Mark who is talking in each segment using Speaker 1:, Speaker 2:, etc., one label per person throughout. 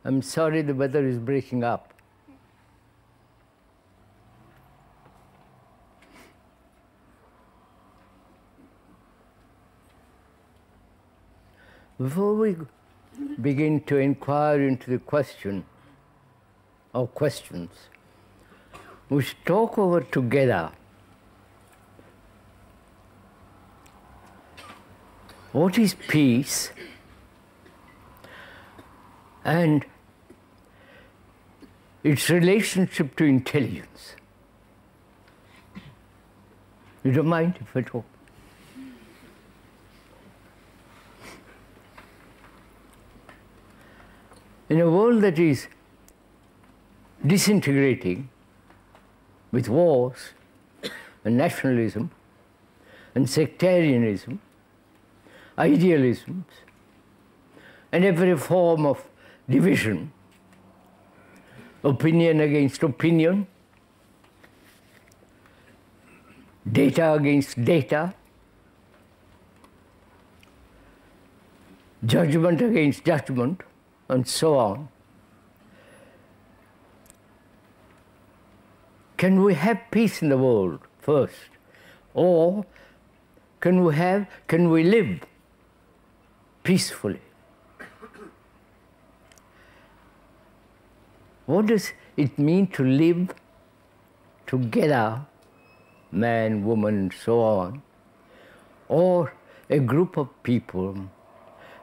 Speaker 1: I'm sorry the weather is breaking up. Before we begin to inquire into the question or questions, we should talk over together what is peace and its relationship to intelligence. You don't mind if I talk? In a world that is disintegrating with wars and nationalism and sectarianism, idealisms, and every form of division, opinion against opinion, data against data, judgment against judgment, and so on. Can we have peace in the world first? Or can we live peacefully? What does it mean to live together, man, woman, and so on, or a group of people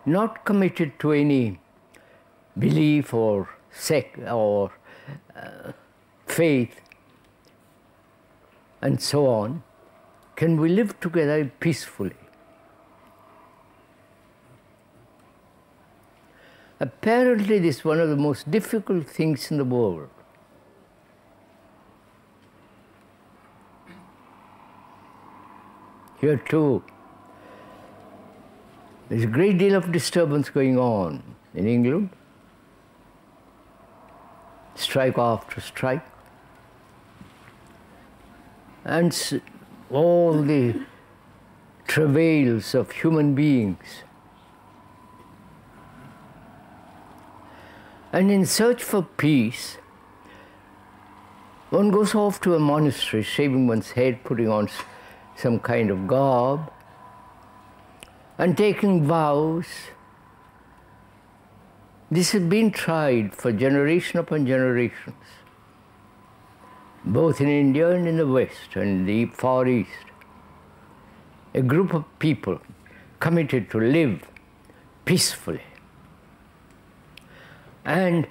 Speaker 1: not committed to any belief or sect or faith, and so on? Can we live together peacefully? Apparently, this is one of the most difficult things in the world. Here too, there's a great deal of disturbance going on in England, strike after strike, and all the travails of human beings. And in search for peace, one goes off to a monastery, shaving one's head, putting on some kind of garb, and taking vows. This has been tried for generation upon generations, both in India and in the West and the Far East. A group of people committed to live peacefully and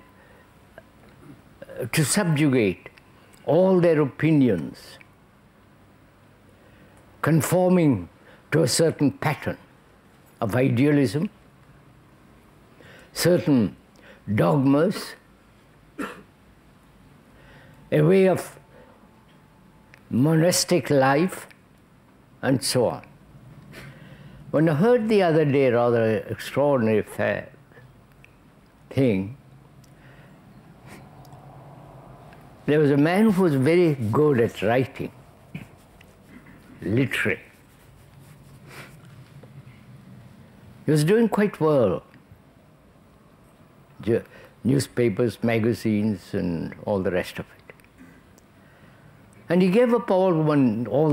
Speaker 1: to subjugate all their opinions, conforming to a certain pattern of idealism, certain dogmas, a way of monastic life, and so on. When I heard the other day a rather extraordinary thing, there was a man who was very good at writing, literary. He was doing quite well. Newspapers, magazines, and all the rest of it. And he gave up all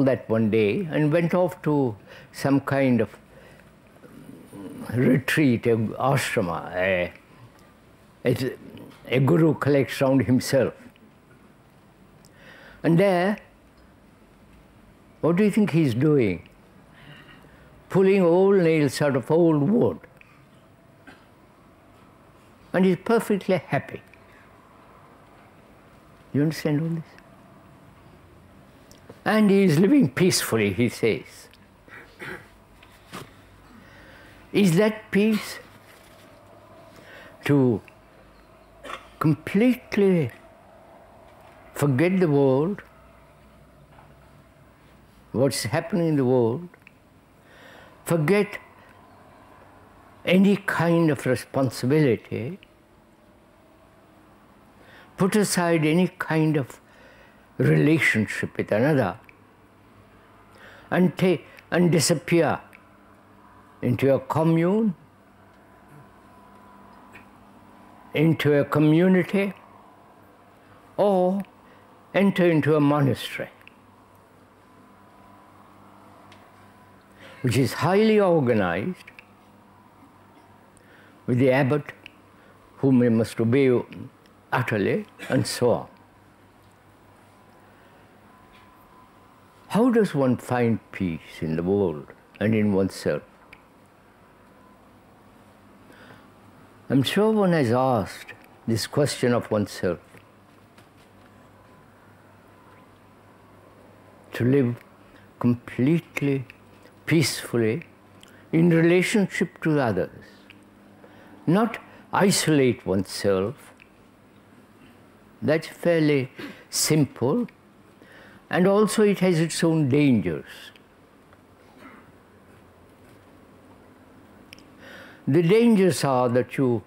Speaker 1: that one day and went off to some kind of retreat, a ashrama. A guru collects round himself. And there, what do you think he's doing? Pulling old nails out of old wood. And he's perfectly happy. You understand all this? And he is living peacefully, he says. Is that peace? To completely forget the world, what's happening in the world, forget any kind of responsibility, put aside any kind of relationship with another, and disappear into a commune into a community or enter into a monastery, which is highly organized, with the abbot whom we must obey utterly, and so on. How does one find peace in the world and in oneself? I'm sure one has asked this question of oneself. To live completely, peacefully, in relationship to others. Not isolate oneself. That's fairly simple, and also it has its own dangers. The dangers are that you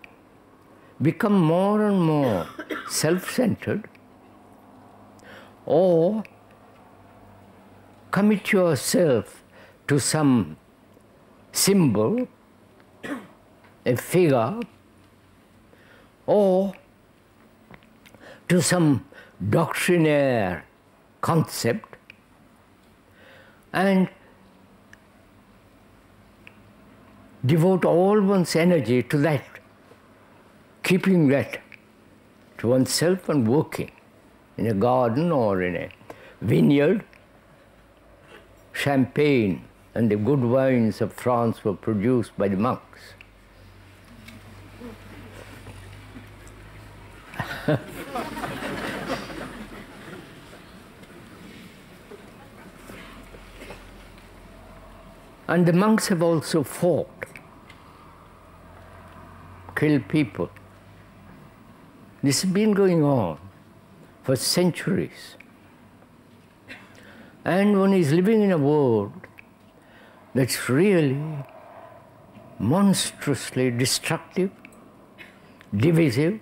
Speaker 1: become more and more self-centered, or commit yourself to some symbol, a figure, or to some doctrinaire concept, and devote all one's energy to that, keeping that to oneself and working in a garden or in a vineyard. Champagne and the good wines of France were produced by the monks. And the monks have also fought, killed people. This has been going on for centuries. And one is living in a world that's really monstrously destructive, divisive,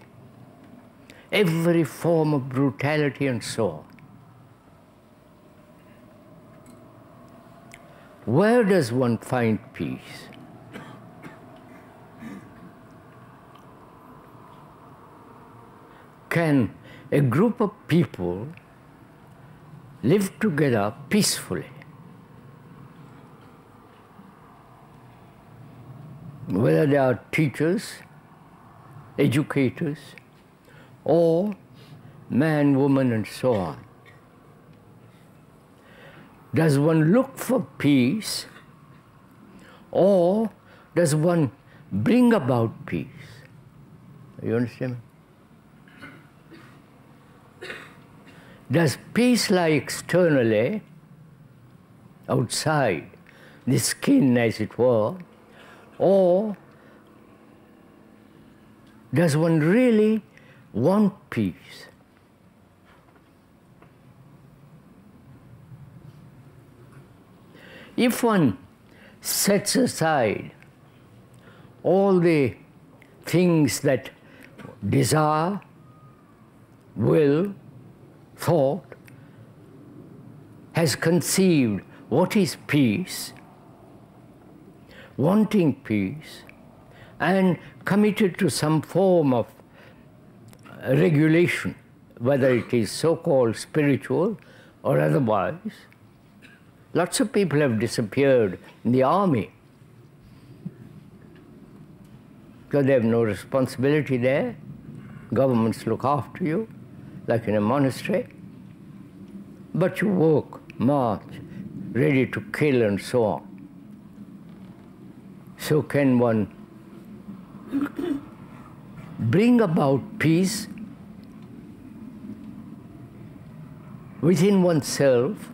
Speaker 1: every form of brutality and so on. Where does one find peace? Can a group of people live together peacefully? Whether they are teachers, educators, or man, woman, and so on. Does one look for peace, or does one bring about peace? You understand? Does peace lie externally, outside the skin, as it were, or does one really want peace? If one sets aside all the things that desire, will, thought, has conceived what is peace, wanting peace, and committed to some form of regulation, whether it is so-called spiritual or otherwise. Lots of people have disappeared in the army because they have no responsibility there. Governments look after you, like in a monastery. But you work, march, ready to kill and so on. So can one bring about peace within oneself?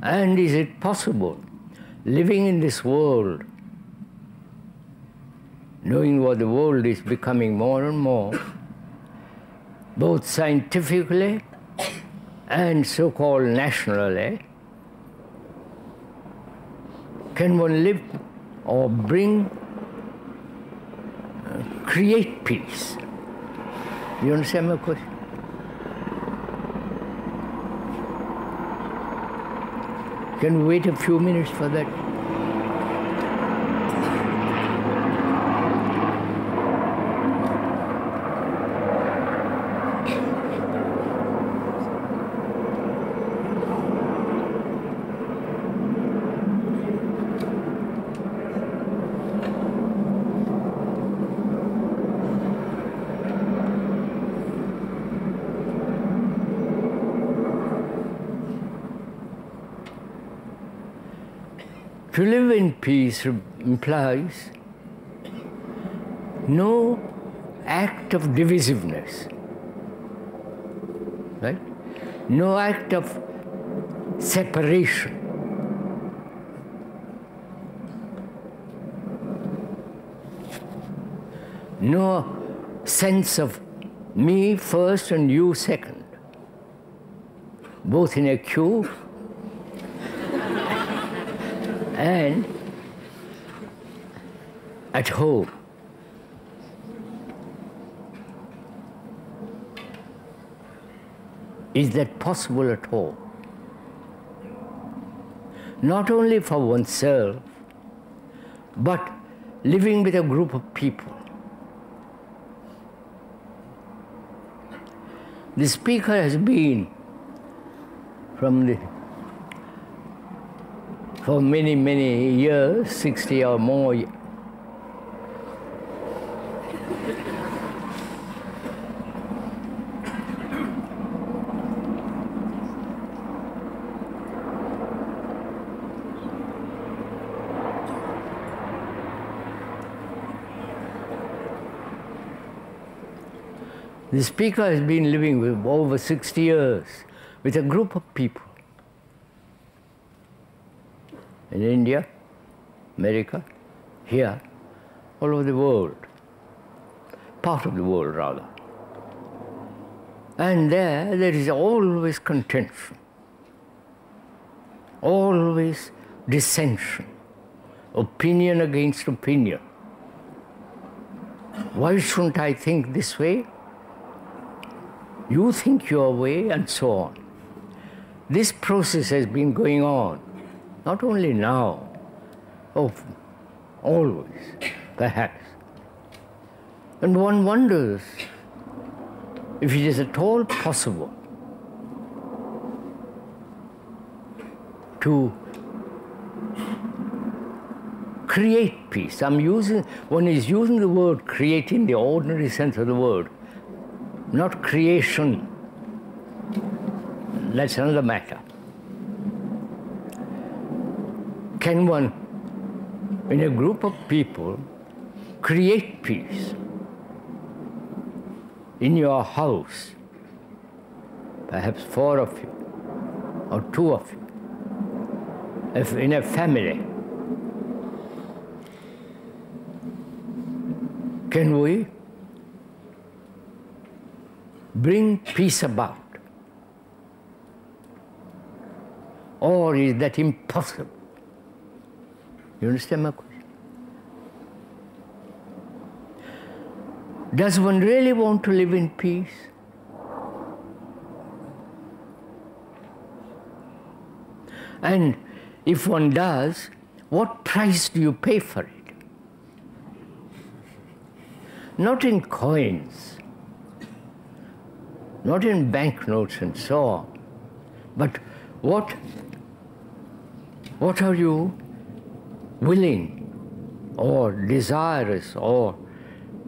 Speaker 1: And is it possible, living in this world, knowing what the world is becoming more and more, both scientifically and so-called nationally, can one live or create peace? You understand my question? Can we wait a few minutes for that? To live in peace implies no act of divisiveness, right? No act of separation. No sense of me first and you second, both in a queue and at home. Is that possible at all? Not only for oneself, but living with a group of people. The speaker has been for many, many years, 60 or more. The speaker has been living with over 60 years with a group of people in India, America, here, all over the world, part of the world rather. And there is always contention, always dissension, opinion against opinion. Why shouldn't I think this way? You think your way, and so on. This process has been going on, not only now, always, perhaps. And one wonders if it is at all possible to create peace. One is using the word create in the ordinary sense of the word, not creation. That's another matter. Can one, in a group of people, create peace? In your house, perhaps 4 of you, or 2 of you, if in a family, can we bring peace about? Or is that impossible? You understand my question? Does one really want to live in peace? And if one does, what price do you pay for it? Not in coins, not in banknotes and so on, but what are you willing or desirous or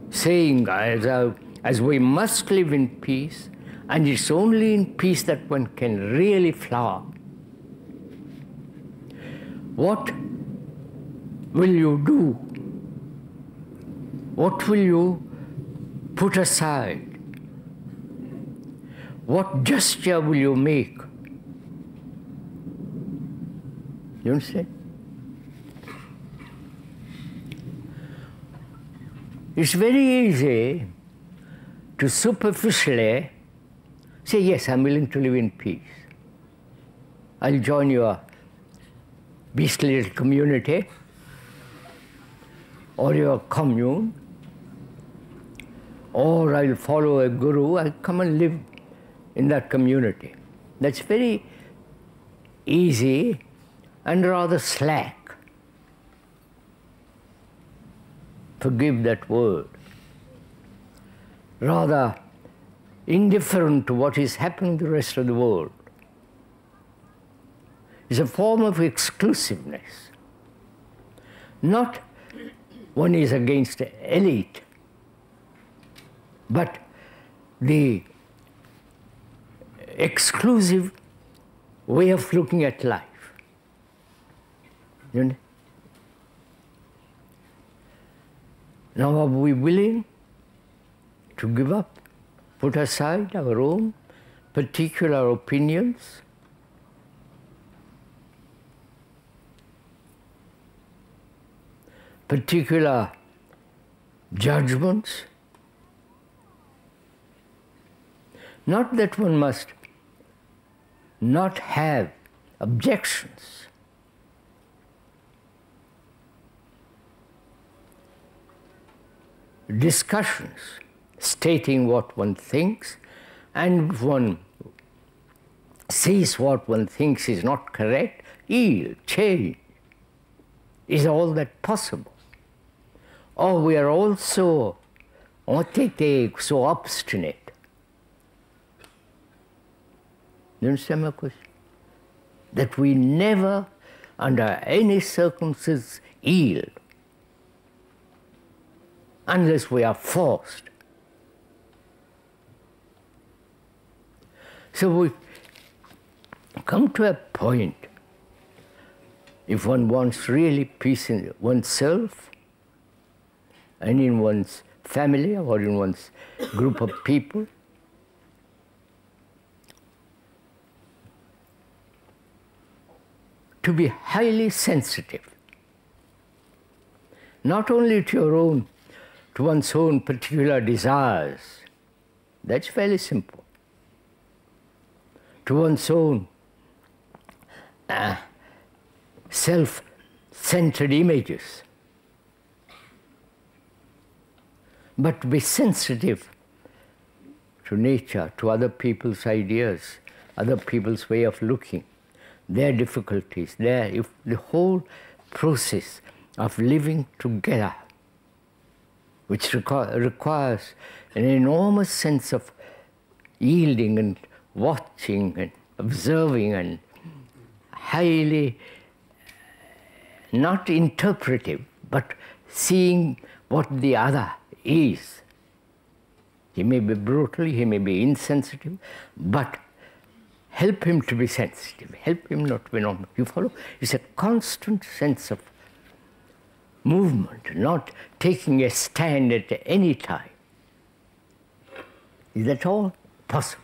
Speaker 1: saying as we must live in peace, and it's only in peace that one can really flower? What will you do? What will you put aside? What gesture will you make? You understand? It's very easy to superficially say, yes, I'm willing to live in peace. I'll join your beastly little community or your commune, or I'll follow a guru, I'll come and live in that community. That's very easy and rather slack. Forgive that word. Rather indifferent to what is happening in the rest of the world. It's a form of exclusiveness. Not one is against the elite, but the exclusive way of looking at life. You know? Now are we willing to give up, put aside our own particular opinions? Particular judgments? Not that one must not have objections. Discussions, stating what one thinks, and if one sees what one thinks is not correct, yield, change. Is all that possible? Or we are also so obstinate. You understand my question? That we never, under any circumstances, yield unless we are forced. So we come to a point, if one wants really peace in oneself and in one's family or in one's group of people, to be highly sensitive, not only to one's own particular desires, that's fairly simple, to one's own self-centered images, but to be sensitive to nature, to other people's ideas, other people's way of looking, their difficulties, the whole process of living together, which requires an enormous sense of yielding and watching and observing and highly, not interpretive, but seeing what the other is. He may be brutal, he may be insensitive, but help him to be sensitive, help him not to be normal. You follow? It's a constant sense of movement, not taking a stand at any time. Is that all possible?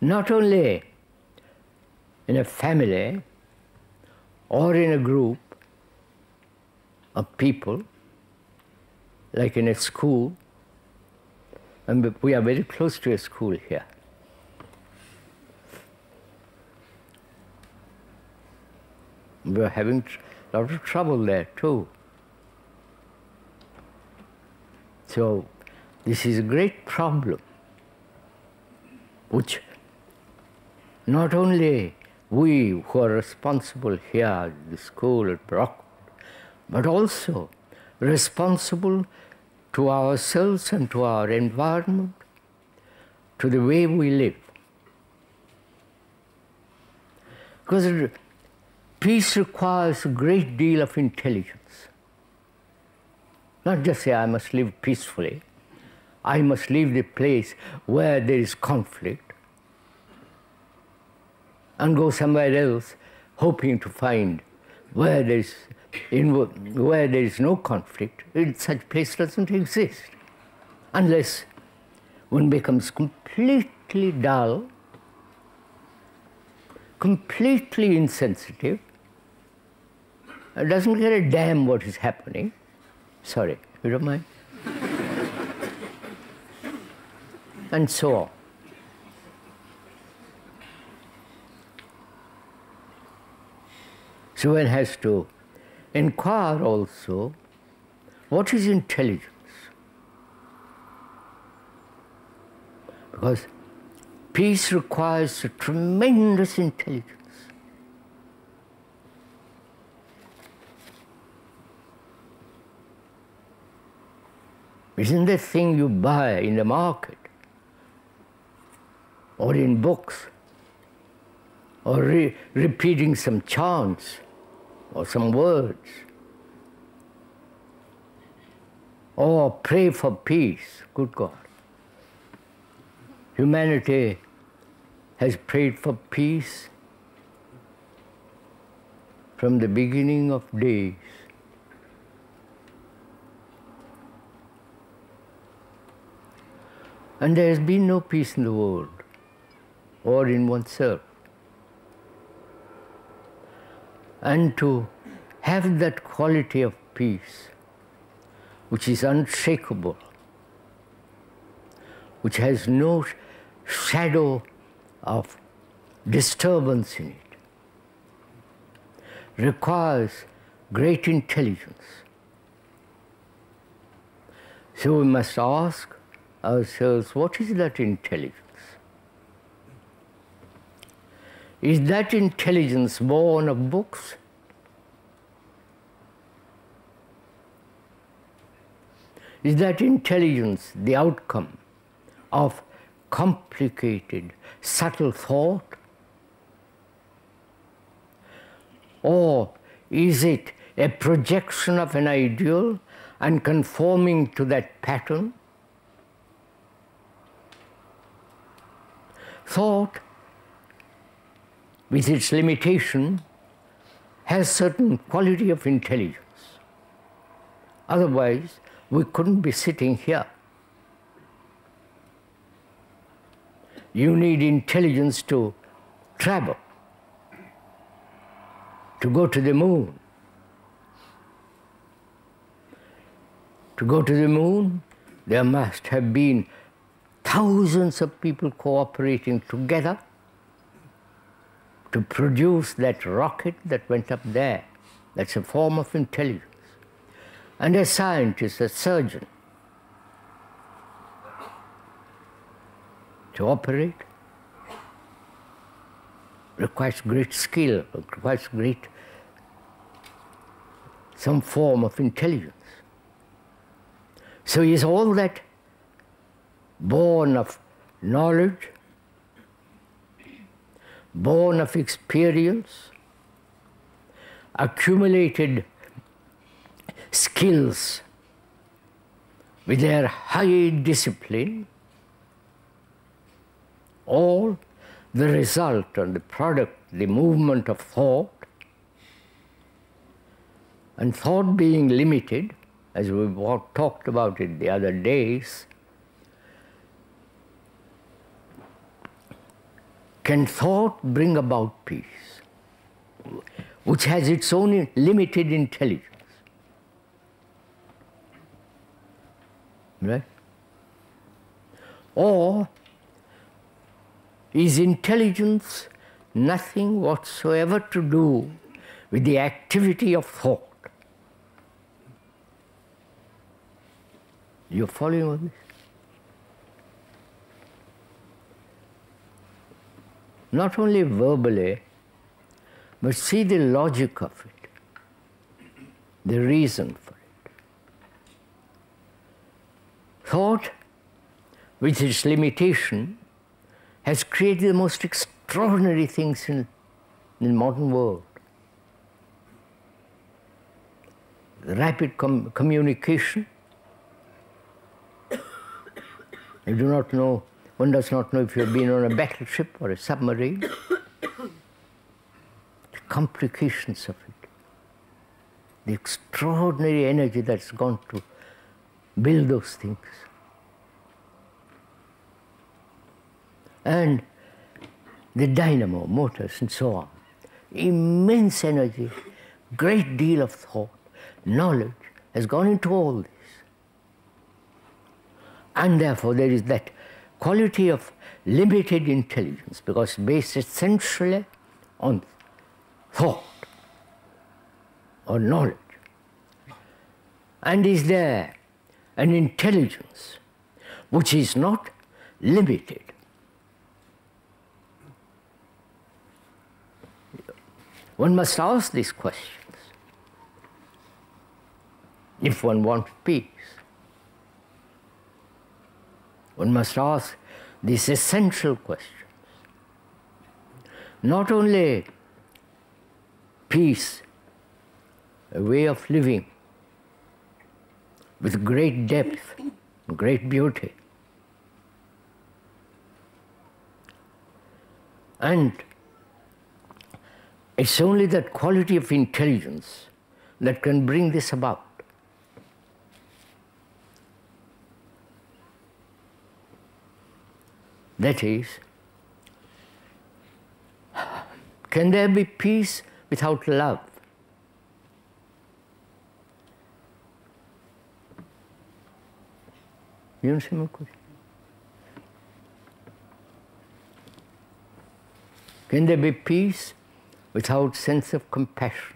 Speaker 1: Not only in a family or in a group of people, like in a school, and we are very close to a school here. We are having a lot of trouble there too. So this is a great problem, which not only we who are responsible here at the school at Brockwood, but also responsible to ourselves and to our environment, to the way we live. Because peace requires a great deal of intelligence. Not just say, I must live peacefully. I must leave the place where there is conflict and go somewhere else, hoping to find where there is no conflict. Such place doesn't exist unless one becomes completely dull, completely insensitive, doesn't give a damn what is happening. Sorry, you don't mind? And so on. So one has to inquire also, what is intelligence? Because peace requires a tremendous intelligence. Isn't the thing you buy in the market or in books or repeating some chants or some words or pray for peace? Good God. Humanity has prayed for peace from the beginning of days. And there has been no peace in the world or in oneself. And to have that quality of peace, which is unshakable, which has no shadow of disturbance in it, requires great intelligence. So we must ask ourselves, what is that intelligence? Is that intelligence born of books? Is that intelligence the outcome of complicated, subtle thought? Or is it a projection of an ideal and conforming to that pattern? Thought, with its limitation, has certain quality of intelligence. Otherwise, we couldn't be sitting here. You need intelligence to travel, to go to the moon. To go to the moon, there must have been thousands of people cooperating together to produce that rocket that went up there. That's a form of intelligence. And a scientist, a surgeon, to operate requires great skill, requires some form of intelligence. So is all that born of knowledge, born of experience, accumulated skills with their high discipline, all the result and the product, the movement of thought, and thought being limited, as we talked about it the other days, can thought bring about peace, which has its own limited intelligence? Right? Or is intelligence nothing whatsoever to do with the activity of thought? You're following all this? Not only verbally, but see the logic of it, the reason for it. Thought, with its limitation, has created the most extraordinary things in the modern world. The rapid communication. You do not know, one does not know if you have been on a battleship or a submarine. The complications of it, the extraordinary energy that's gone to build those things. And the dynamo, motors and so on. Immense energy, great deal of thought, knowledge has gone into all this. And therefore there is that quality of limited intelligence, because based essentially on thought or knowledge. And is there an intelligence which is not limited? One must ask these questions if one wants peace. One must ask these essential questions. Not only peace, a way of living with great depth, great beauty, and it's only that quality of intelligence that can bring this about. That is, can there be peace without love? You understand my question? Can there be peace without sense of compassion?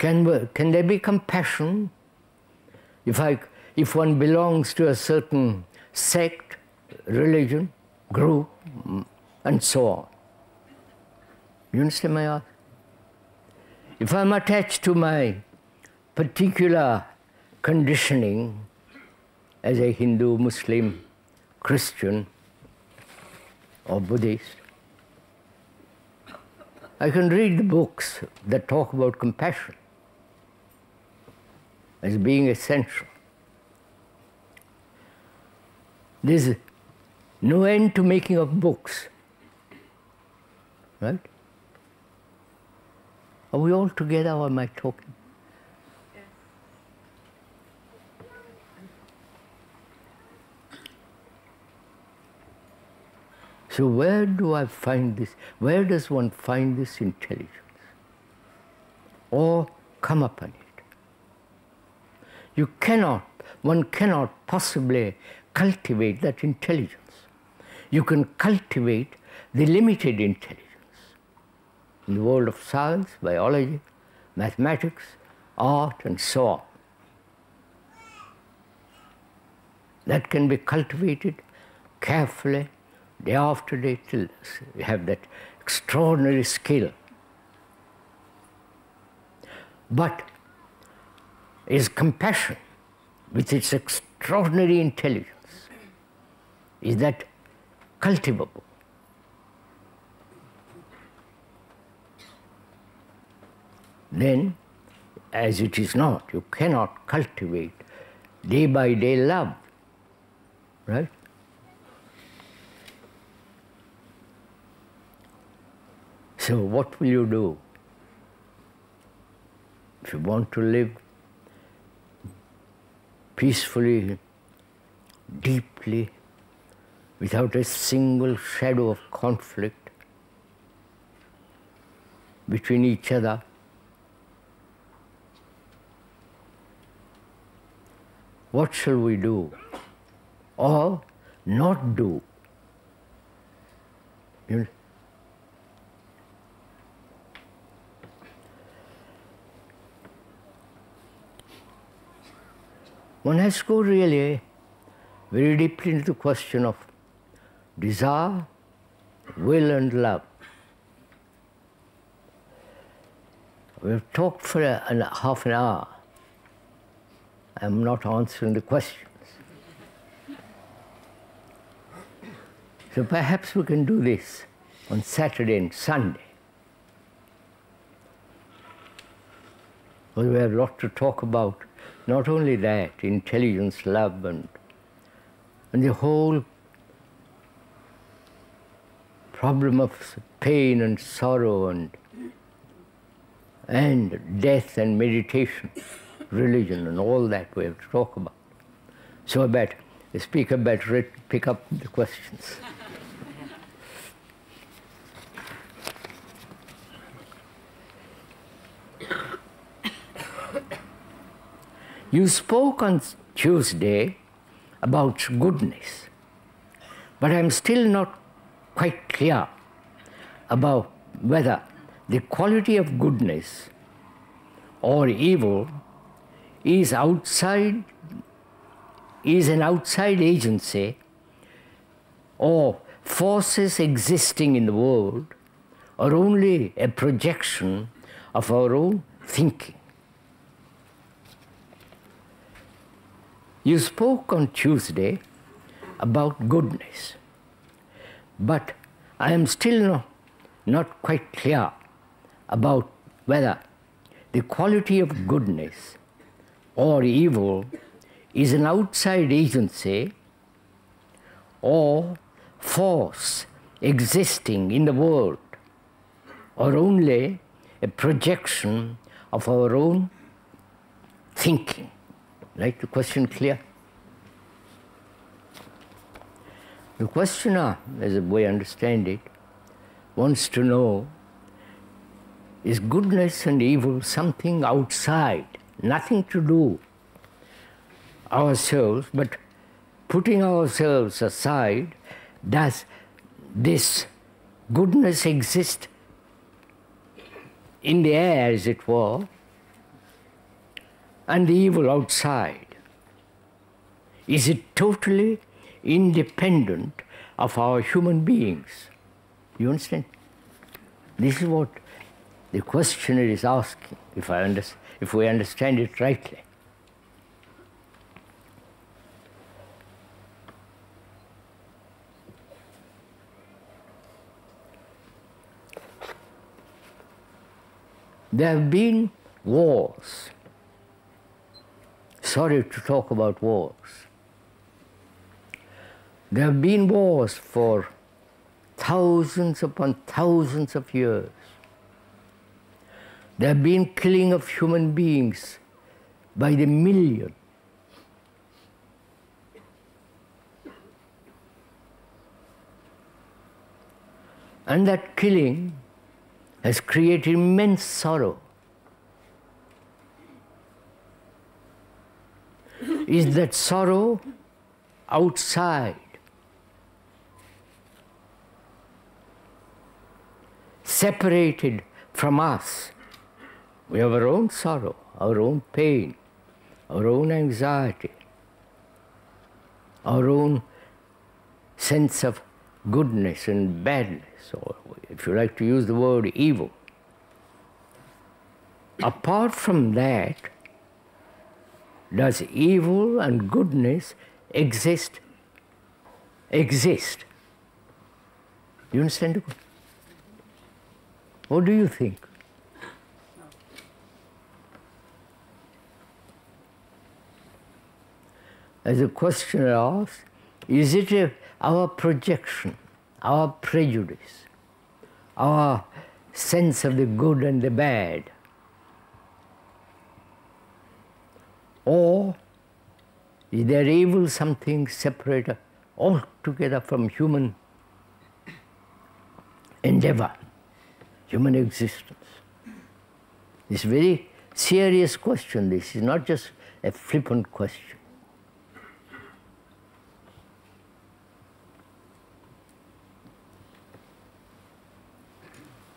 Speaker 1: Can there be compassion if one belongs to a certain sect, religion, group, and so on? You understand my answer? If I'm attached to my particular conditioning as a Hindu, Muslim, Christian, or Buddhist, I can read the books that talk about compassion as being essential. There's no end to making of books, right? Are we all together or am I talking?
Speaker 2: Yes.
Speaker 1: So where do I find this? Where does one find this intelligence? Or come upon it? One cannot possibly cultivate that intelligence. You can cultivate the limited intelligence in the world of science, biology, mathematics, art, and so on. That can be cultivated carefully, day after day, till you have that extraordinary skill. But is compassion, with its extraordinary intelligence, is that cultivable? Then, as it is not, you cannot cultivate day by day love, right? So what will you do if you want to live peacefully, deeply, without a single shadow of conflict between each other? What shall we do or not do? One has to go really very deeply into the question of desire, will, and love. We've talked for half an hour. I'm not answering the questions. So perhaps we can do this on Saturday and Sunday. Well, we have a lot to talk about. Not only that, intelligence, love, and the whole problem of pain and sorrow and death and meditation, religion, and all that we have to talk about. So the speaker better pick up the questions. You spoke on Tuesday about goodness, but I'm still not quite clear about whether the quality of goodness or evil is an outside agency or forces existing in the world, or only a projection of our own thinking. You spoke on Tuesday about goodness, but I am still not quite clear about whether the quality of goodness or evil is an outside agency or force existing in the world, or only a projection of our own thinking. Right? The question clear? The questioner, as we understand it, wants to know, is goodness and evil something outside, nothing to do ourselves, but putting ourselves aside, does this goodness exist in the air, as it were, and the evil outside? Is it totally independent of our human beings? You understand? This is what the questioner is asking, if we understand it rightly. There have been wars. Sorry to talk about wars. There have been wars for thousands upon thousands of years. There have been killing of human beings by the million. And that killing has created immense sorrow. Is that sorrow outside? Separated from us? We have our own sorrow, our own pain, our own anxiety, our own sense of goodness and badness, or if you like to use the word evil. Apart from that, does evil and goodness exist? Exist. You understand? What do you think? As the questioner asks, is it our projection, our prejudice, our sense of the good and the bad? Or is there evil something separate altogether from human endeavor, human existence? It's a very serious question. This is not just a flippant question.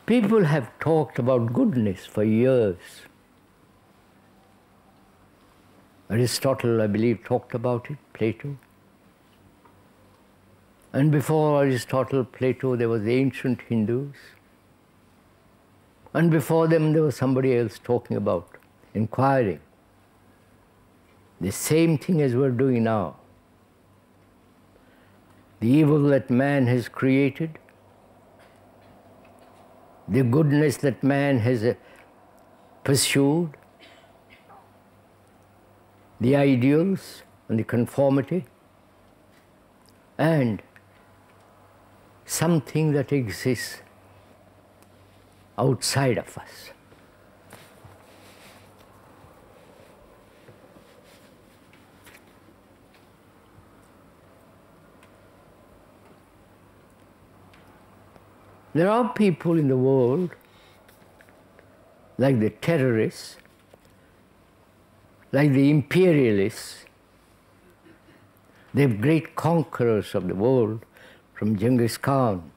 Speaker 1: People have talked about goodness for years. Aristotle, I believe, talked about it, Plato. And before Aristotle, Plato, there was the ancient Hindus. And before them, there was somebody else talking about, inquiring. The same thing as we're doing now. The evil that man has created, the goodness that man has pursued, the ideals and the conformity, and something that exists outside of us. There are people in the world, like the terrorists, like the imperialists, the great conquerors of the world, from Genghis Khan,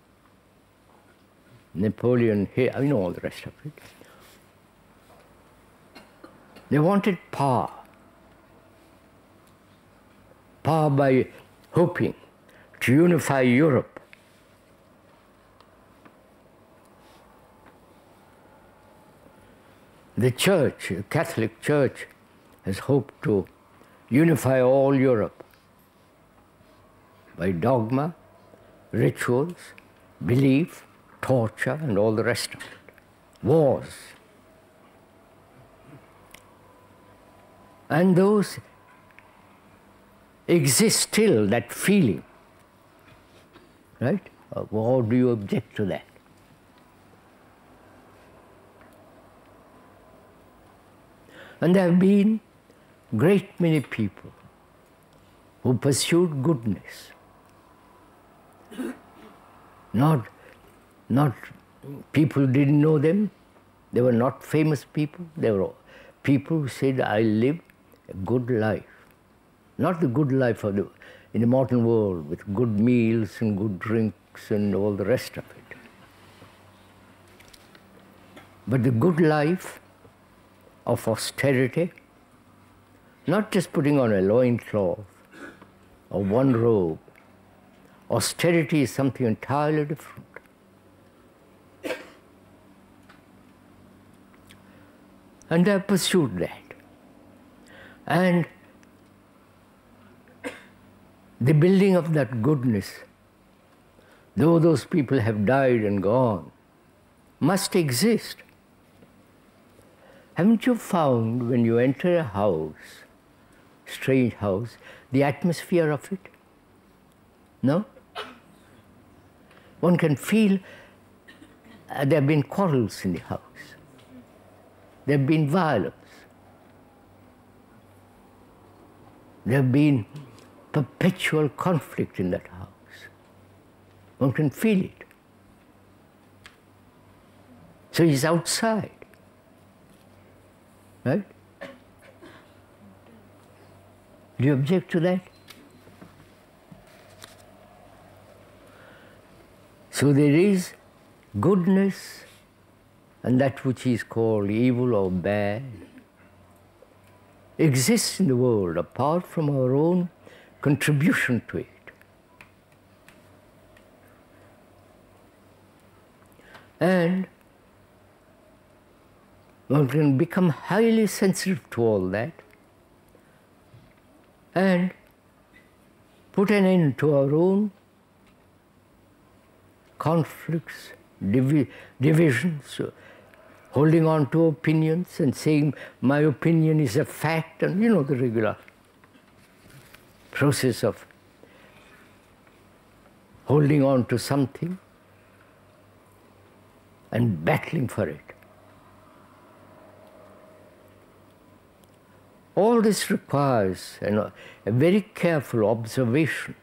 Speaker 1: Napoleon, I know all the rest of it. They wanted power. Power by hoping to unify Europe. The Church, the Catholic Church, has hoped to unify all Europe by dogma, rituals, belief, torture, and all the rest of it. Wars. And those exist still, that feeling. Right? Or do you object to that? And there have been great many people who pursued goodness. Not people who didn't know them. They were not famous people. They were people who said, I live a good life. Not the good life of in the modern world with good meals and good drinks and all the rest of it. But the good life of austerity, not just putting on a loincloth or one robe. Austerity is something entirely different. And they have pursued that. And the building of that goodness, though those people have died and gone, must exist. Haven't you found when you enter a house, strange house, the atmosphere of it? No? One can feel there have been quarrels in the house. There have been violence. There have been perpetual conflict in that house. One can feel it. So he's outside. Right? Do you object to that? So there is goodness and that which is called evil or bad exists in the world apart from our own contribution to it. And one can become highly sensitive to all that and put an end to our own conflicts, divisions, holding on to opinions and saying my opinion is a fact, and you know the regular process of holding on to something and battling for it. All this requires a very careful observation,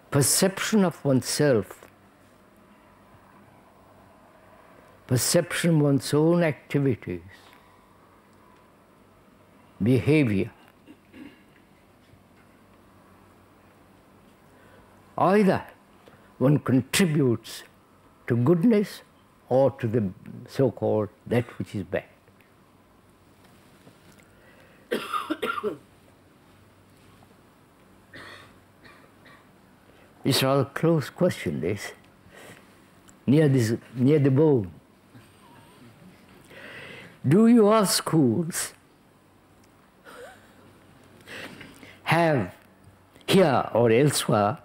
Speaker 1: perception of oneself, perception of one's own activities, behavior. Either one contributes to goodness or to the so-called that which is bad. It's a rather close question, this, near the bone. Do your schools have, here or elsewhere,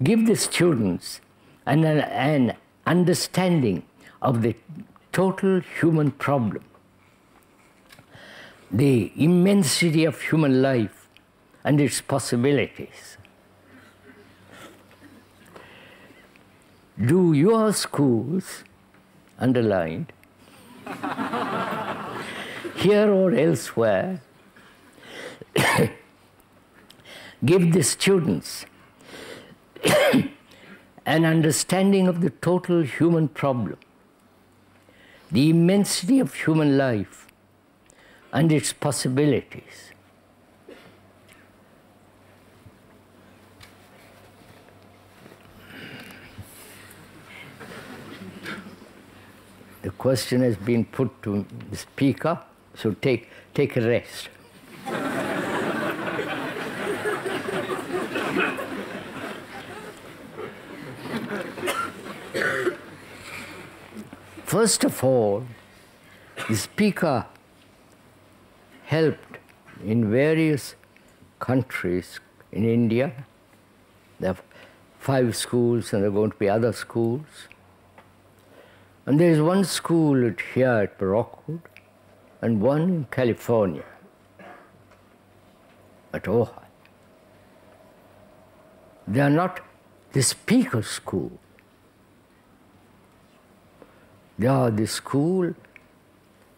Speaker 1: give the students an understanding of the total human problem, the immensity of human life and its possibilities? Do your schools, underlined, here or elsewhere, give the students an understanding of the total human problem, the immensity of human life and its possibilities? The question has been put to the speaker, so take a rest. First of all, the speaker helped in various countries. In India, there are 5 schools and there are going to be other schools. And there is one school here at Rockwood and one in California, at Ojai. They are not the speaker's school. They are the school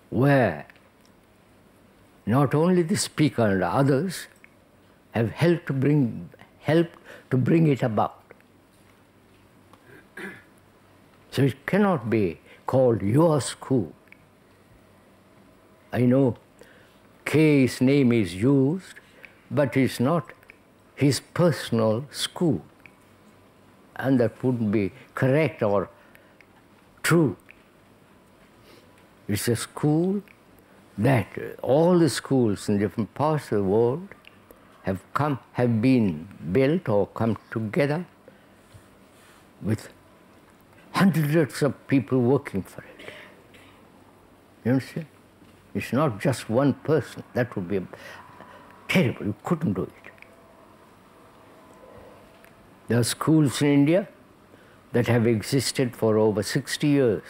Speaker 1: where not only the speaker and others have helped to bring it about. So it cannot be called your school. I know K's name is used, but it's not his personal school. And that wouldn't be correct or true. It's a school that all the schools in different parts of the world have been built or come together with hundreds of people working for it. You understand? It's not just one person. That would be terrible. You couldn't do it. There are schools in India that have existed for over 60 years,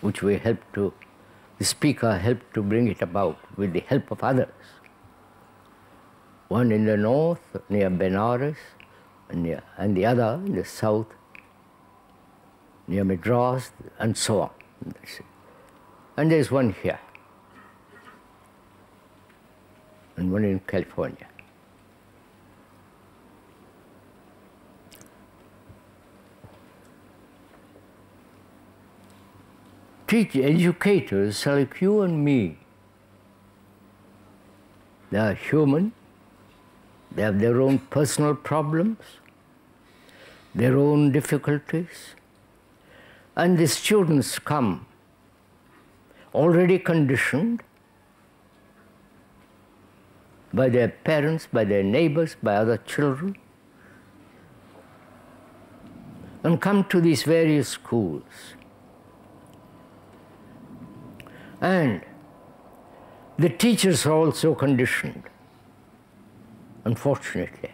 Speaker 1: which we helped to, the speaker helped to bring it about with the help of others. One in the north, near Benares, and the other in the south, near Madras, and so on. And there's one here, and one in California. Educators like you and me, they are human, they have their own personal problems, their own difficulties, and the students come already conditioned by their parents, by their neighbors, by other children, and come to these various schools. And the teachers are also conditioned, unfortunately.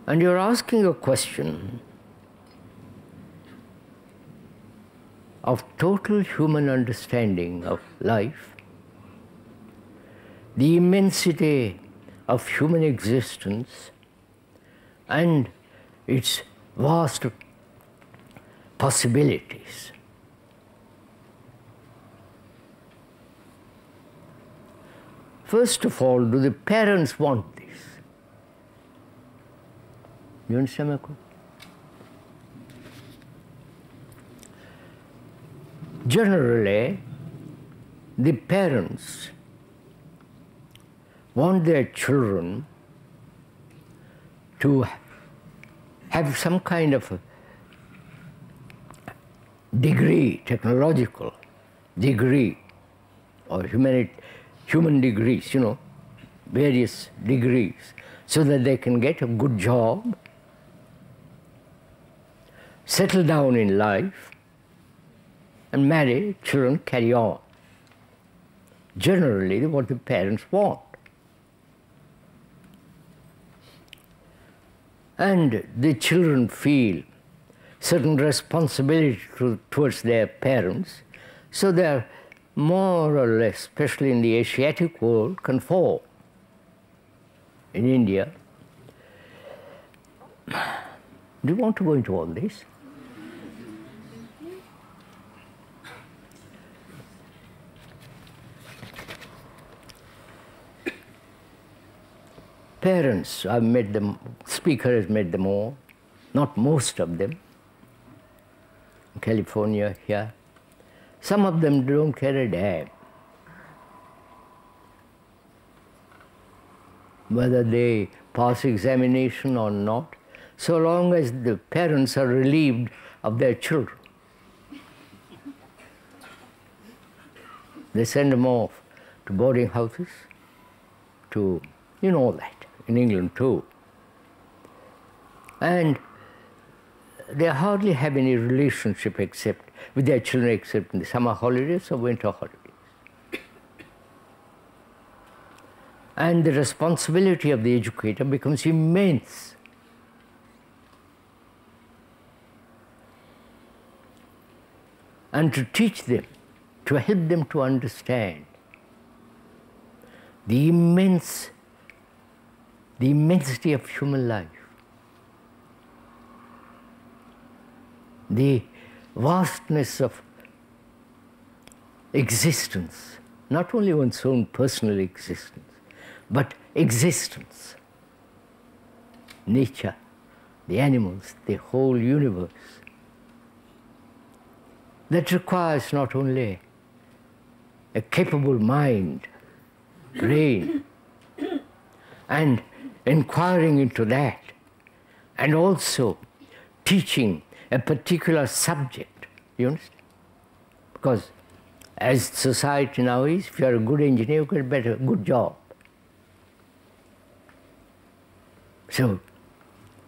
Speaker 1: And you're asking a question of total human understanding of life, the immensity of human existence, and its vast possibilities. First of all, do the parents want this? You understand my question? Generally, the parents want their children to have some kind of a degree, technological degree, or human degrees, various degrees, so that they can get a good job, settle down in life, and marry, children carry on. Generally, what the parents want. And the children feel certain responsibility towards their parents, so they are more or less, especially in the Asiatic world, conform. In India, do you want to go into all this? Parents, I've met them, speaker has met them all, not most of them, in California, here. Some of them don't care a damn whether they pass examination or not, so long as the parents are relieved of their children. They send them off to boarding houses, to, all that. In England too. And they hardly have any relationship with their children except in the summer holidays or winter holidays. And the responsibility of the educator becomes immense. And to teach them, to help them to understand the immensity of human life, the vastness of existence, not only one's own personal existence, but existence, nature, the animals, the whole universe. That requires not only a capable mind, brain, and inquiring into that, and also teaching a particular subject, you understand? Because as society now is, if you are a good engineer, you get a good job. So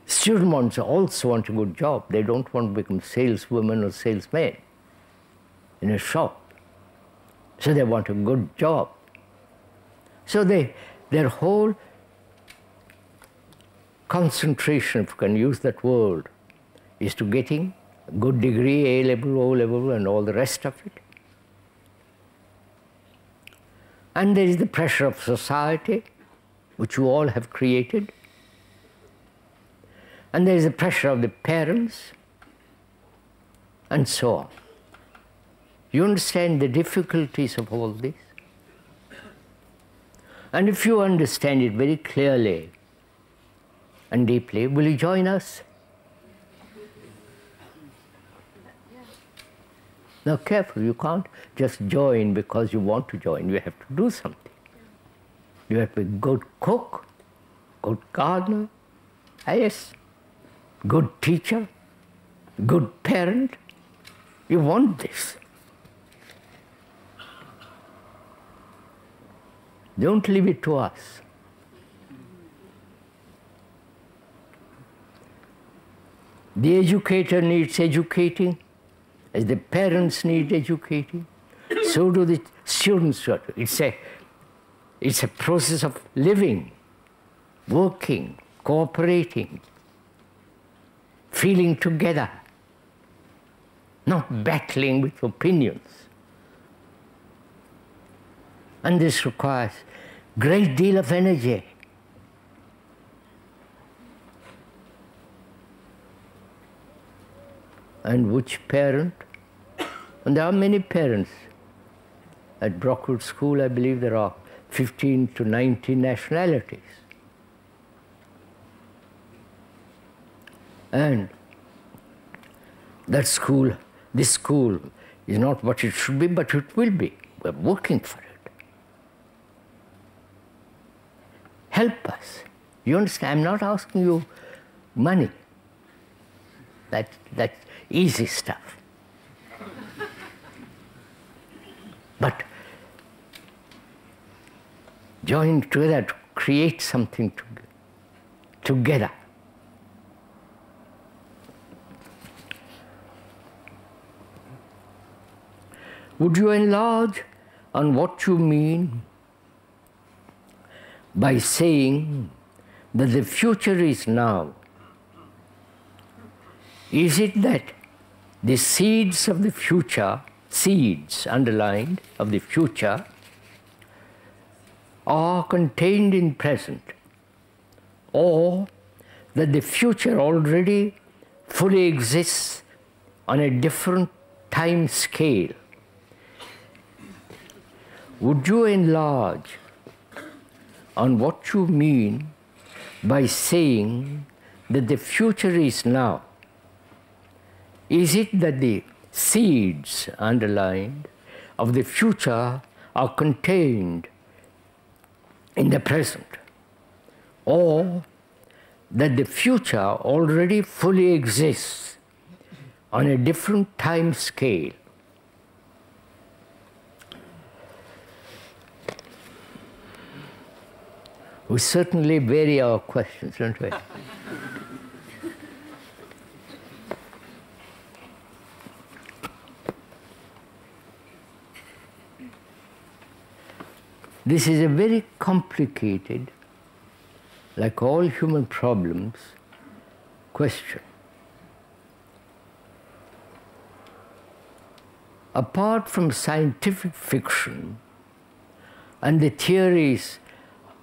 Speaker 1: students also want a good job. They don't want to become saleswomen or salesmen in a shop. So they want a good job. So their whole concentration, if you can use that word, is to getting a good degree, A-level, O-level, and all the rest of it. And there is the pressure of society, which you all have created. And there is the pressure of the parents, and so on. You understand the difficulties of all this? And if you understand it very clearly and deeply, will you join us? Now careful, you can't just join because you want to join. You have to do something. You have to be a good cook, good gardener, yes, good teacher, good parent. You want this. Don't leave it to us. The educator needs educating, as the parents need educating, so do the students. It's a process of living, working, cooperating, feeling together, not battling with opinions. And this requires a great deal of energy. And which parent? And there are many parents. At Brockwood School, I believe there are 15 to 19 nationalities. And that school, this school, is not what it should be, but it will be. We're working for it. Help us. You understand? I'm not asking you money. That's easy stuff. But join together to create something together. Would you enlarge on what you mean by saying that the future is now? Is it that the seeds of the future, seeds underlined of the future, are contained in present, or that the future already fully exists on a different time scale? Would you enlarge on what you mean by saying that the future is now? Is it that the seeds underlined of the future are contained in the present, or that the future already fully exists on a different time scale? We certainly vary our questions, don't we? This is a very complicated, like all human problems, question. Apart from scientific fiction and the theories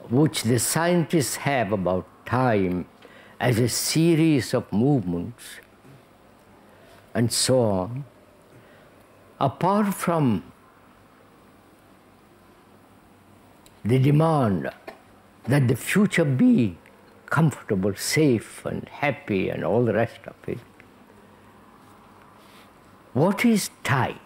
Speaker 1: which the scientists have about time as a series of movements and so on, apart from the demand that the future be comfortable, safe and happy and all the rest of it. What is time?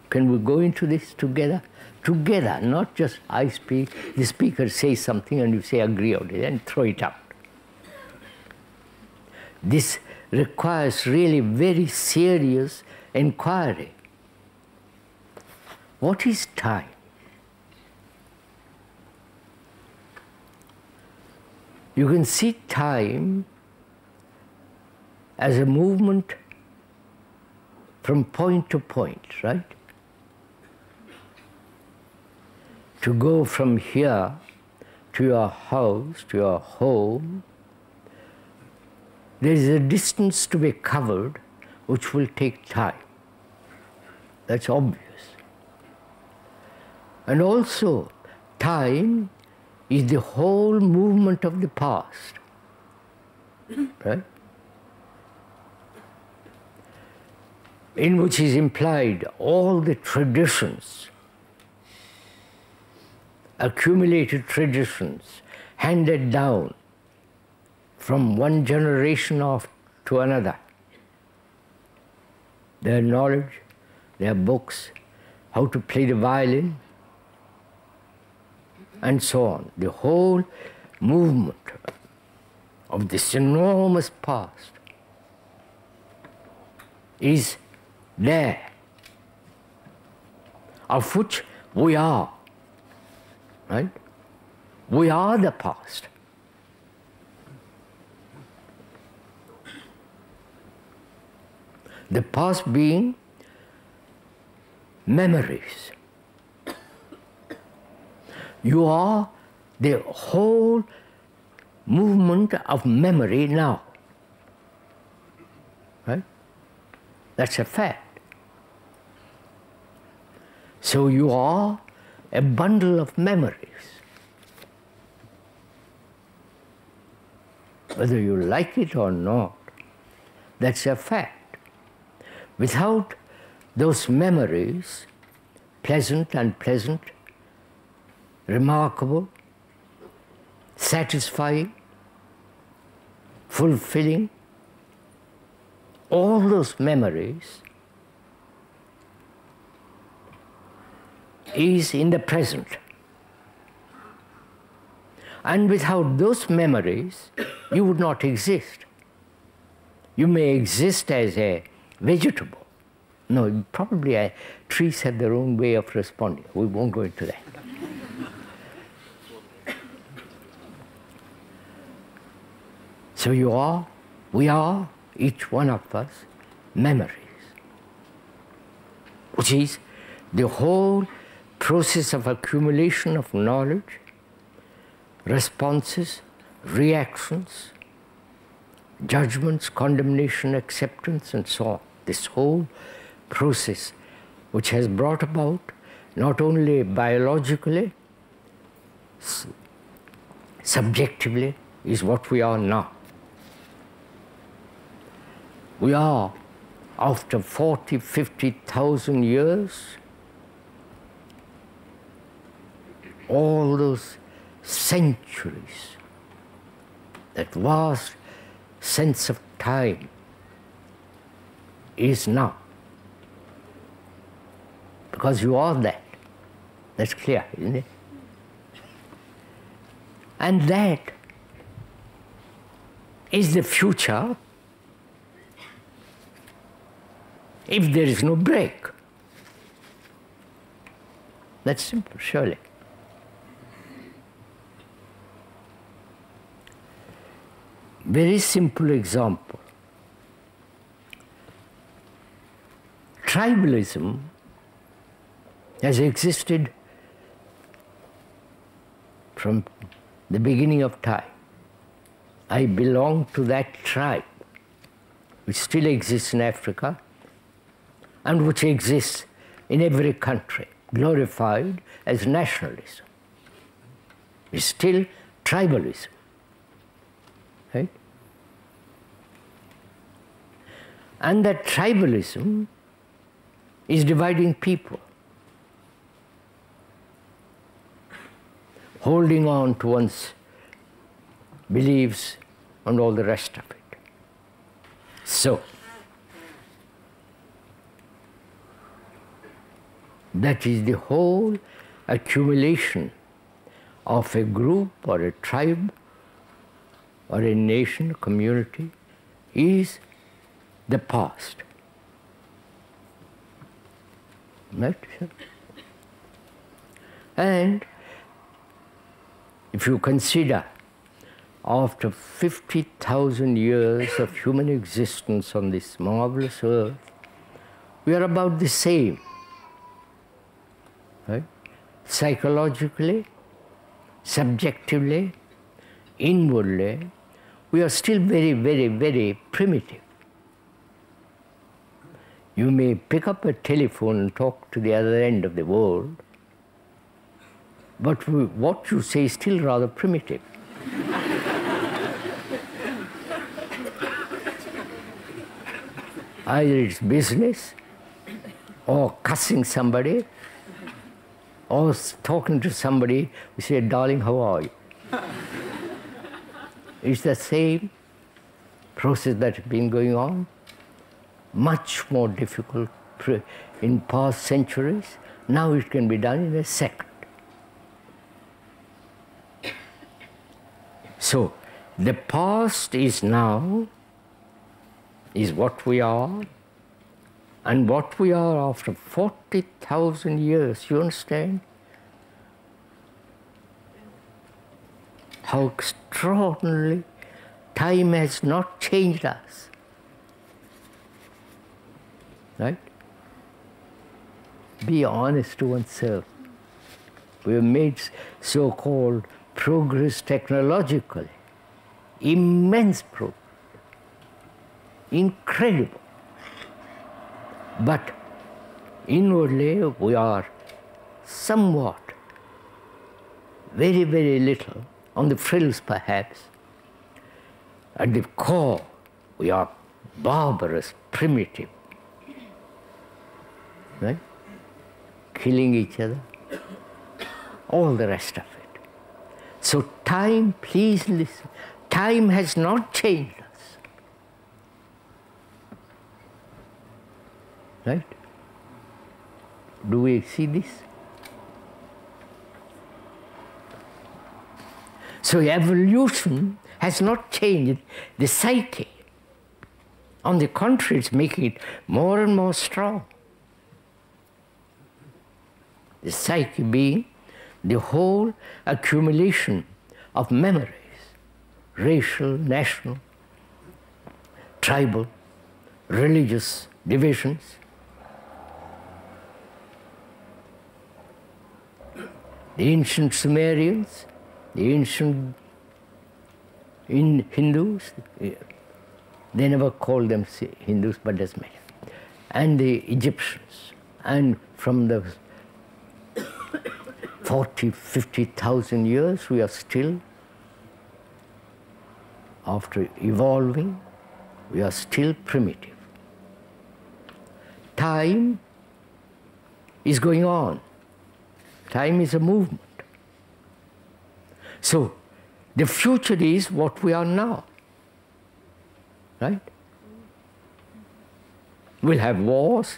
Speaker 1: Can we go into this together? Together, not just I speak, the speaker says something and you say agree on it and throw it out. This requires really very serious inquiry. What is time? You can see time as a movement from point to point, right? To go from here to your house, to your home, there is a distance to be covered which will take time. That's obvious. And also, time is the whole movement of the past, right? In which is implied all the traditions, accumulated traditions, handed down from one generation to another. Their knowledge, their books, how to play the violin, and so on. The whole movement of this enormous past is there, of which we are, right? We are the past. The past being memories. You are the whole movement of memory now, right? That's a fact. So you are a bundle of memories. Whether you like it or not, that's a fact. Without those memories, pleasant, unpleasant, remarkable, satisfying, fulfilling, all those memories is in the present. And without those memories, you would not exist. You may exist as a vegetable. No, probably trees have their own way of responding. We won't go into that. So you are, we are, each one of us, memories, which is the whole process of accumulation of knowledge, responses, reactions, judgments, condemnation, acceptance, and so on. This whole process which has brought about not only biologically, subjectively, is what we are now. We are, after 40, 50,000 years, all those centuries, that vast sense of time is now. Because you are that. That's clear, isn't it? And that is the future if there is no break. That's simple, surely. Very simple example. Tribalism has existed from the beginning of time. I belong to that tribe which still exists in Africa and which exists in every country, glorified as nationalism. It's still tribalism. Right? And that tribalism is dividing people, holding on to one's beliefs and all the rest of it. So, that is the whole accumulation of a group or a tribe or a nation, community, is the past. Right? And if you consider, after 50,000 years of human existence on this marvelous earth, we are about the same. Right? Psychologically, subjectively, inwardly, we are still very, very, very primitive. You may pick up a telephone and talk to the other end of the world, but what you say is still rather primitive. Either it's business, or cussing somebody, or talking to somebody, we say, darling, how are you? It's the same process that has been going on, much more difficult in past centuries. Now it can be done in a second. So, the past is now, is what we are, and what we are after 40,000 years, you understand? How extraordinarily time has not changed us. Right? Be honest to oneself. We have made so-called progress technologically, immense progress, incredible. But inwardly we are somewhat, very, very little, on the frills perhaps. At the core, we are barbarous, primitive. Right? Killing each other, all the rest of it. So time, please listen, time has not changed us. Right? Do we see this? So evolution has not changed the psyche. On the contrary, it's making it more and more strong. The psyche being the whole accumulation of memories, racial, national, tribal, religious divisions. The ancient Sumerians, the ancient Hindus, they never called them Hindus, but doesn't matter. And the Egyptians, and from the 40, 50,000 years, we are still, after evolving, we are still primitive. Time is going on. Time is a movement. So, the future is what we are now. Right? We'll have wars.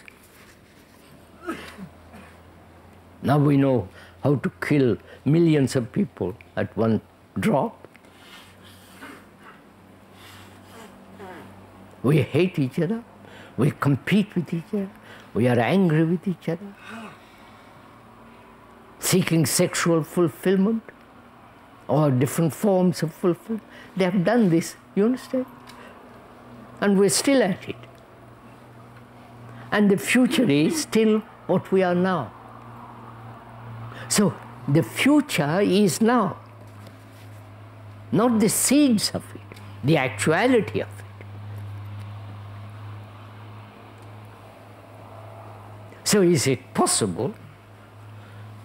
Speaker 1: Now we know how to kill millions of people at one drop. We hate each other. We compete with each other. We are angry with each other. Seeking sexual fulfillment or different forms of fulfillment. They have done this, you understand? And we're still at it. And the future is still what we are now. So the future is now, not the seeds of it, the actuality of it. So is it possible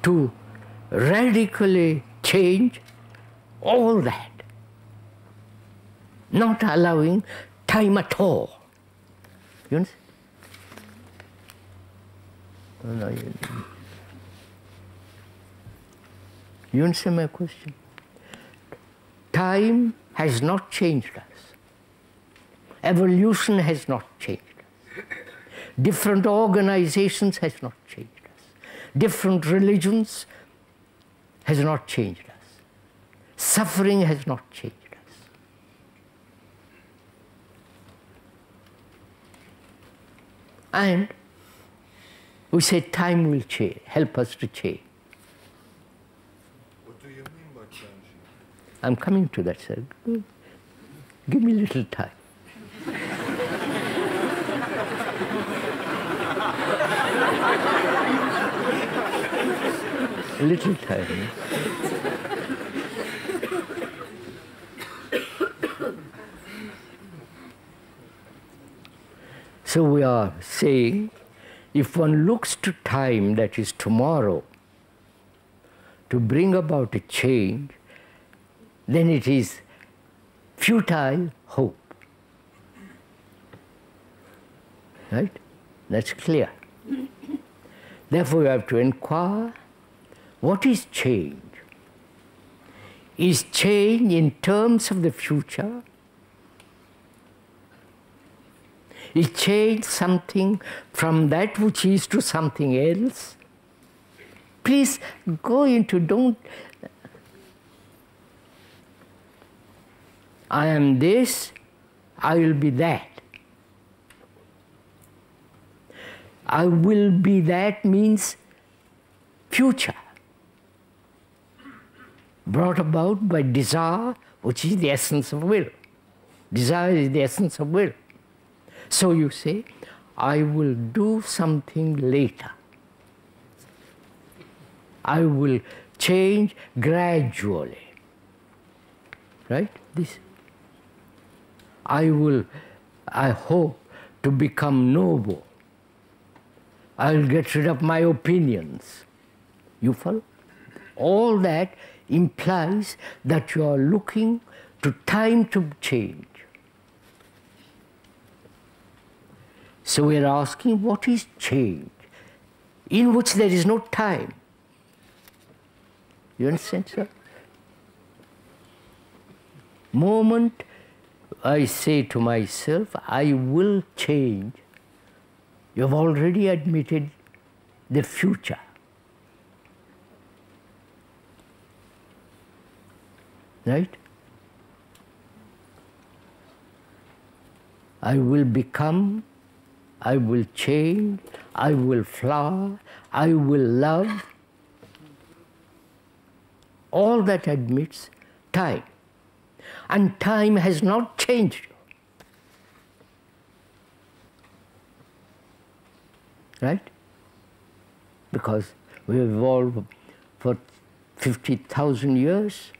Speaker 1: to radically change all that, not allowing time at all? You understand? No, you understand my question? Time has not changed us. Evolution has not changed us. Different organizations has not changed us. Different religions has not changed us. Suffering has not changed us. And we say time will change, help us to change.
Speaker 2: What do you mean by changing?
Speaker 1: I'm coming to that, sir. Give me a little time. A little time. So we are saying, if one looks to time, that is tomorrow, to bring about a change, then it is futile hope. Right? That's clear. Therefore, we have to inquire, what is change? Is change in terms of the future? Is change something from that which is to something else? Please go into, don't. I am this, I will be that. I will be that means future, brought about by desire, which is the essence of will. Desire is the essence of will. So you say, I will do something later. I will change gradually. Right? This. I hope to become noble. I'll get rid of my opinions. You follow? All that implies that you are looking to time to change. So we are asking, what is change? In which there is no time. You understand, sir? Moment I say to myself, I will change, you have already admitted the future. Right? I will become, I will change, I will flower, I will love. All that admits time. And time has not changed you. Right? Because we have evolved for 50,000 years,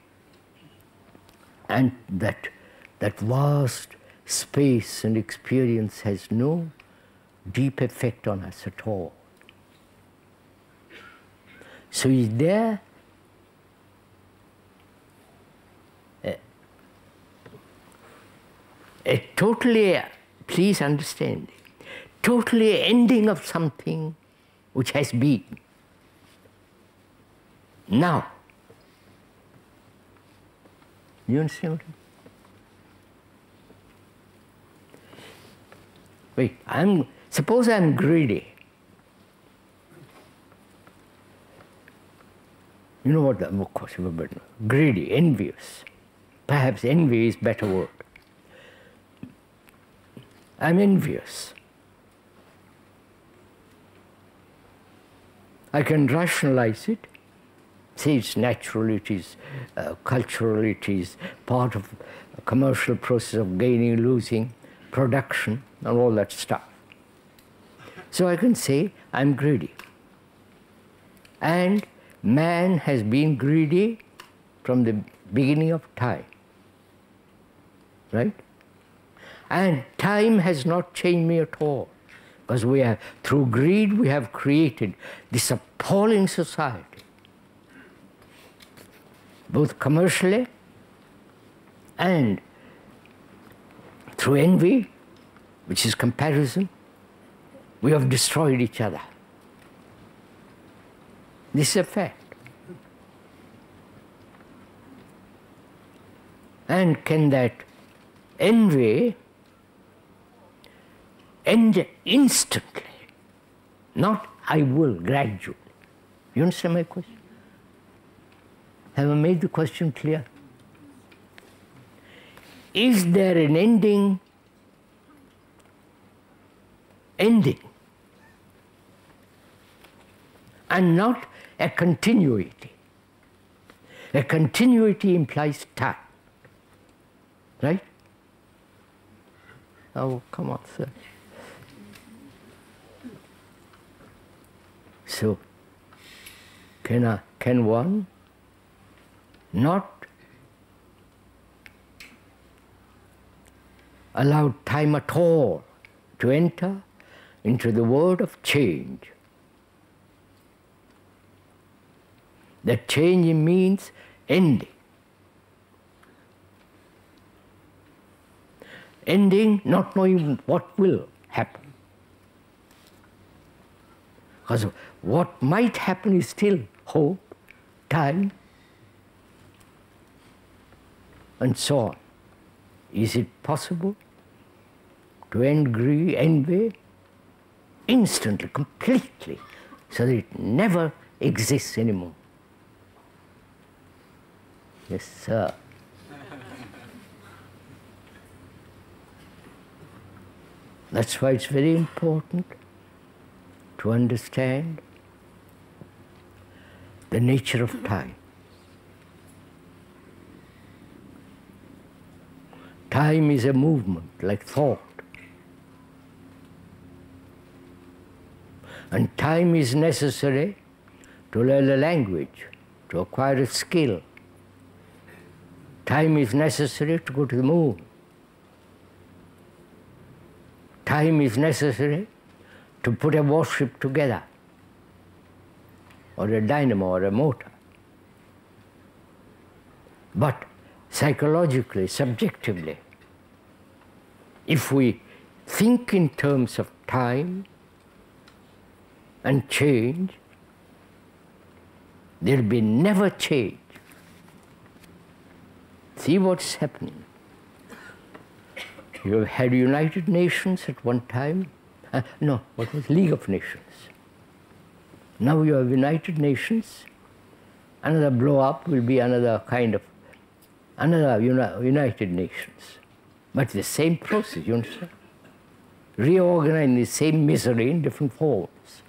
Speaker 1: and that vast space and experience has no deep effect on us at all. So is there a totally, please understand, totally ending of something which has been. Now, you understand what I mean? Wait, suppose I'm greedy. You know what, of course, greedy, envious. Perhaps envy is a better word. I'm envious. I can rationalize it, say it's natural, it is cultural, it is part of a commercial process of gaining, losing, production, and all that stuff. So I can say, I'm greedy. And man has been greedy from the beginning of time. Right? And time has not changed me at all. Because we have, through greed, we have created this appalling society. Both commercially and through envy, which is comparison, we have destroyed each other. This is a fact. And can that envy end instantly? Not I will, gradually. You understand my question? Have I made the question clear? Is there an ending? And not a continuity. A continuity implies time. Right? Oh, come on, sir. So, can one not allow time at all to enter into the world of change? That change means ending. Ending, not knowing what will happen. Because what might happen is still hope, time, and so on. Is it possible to end greed, envy instantly, completely, so that it never exists anymore? Yes, sir. That's why it's very important to understand the nature of time. Time is a movement, like thought. And time is necessary to learn a language, to acquire a skill. Time is necessary to go to the moon. Time is necessary to put a warship together, or a dynamo, or a motor. But psychologically, subjectively, if we think in terms of time and change, there will be never change. See what's happening. You had United Nations at one time. No, what was League of Nations? Now you have United Nations. Another blow up will be another kind of, another United Nations. But the same process, you understand? Reorganizing the same misery in different forms.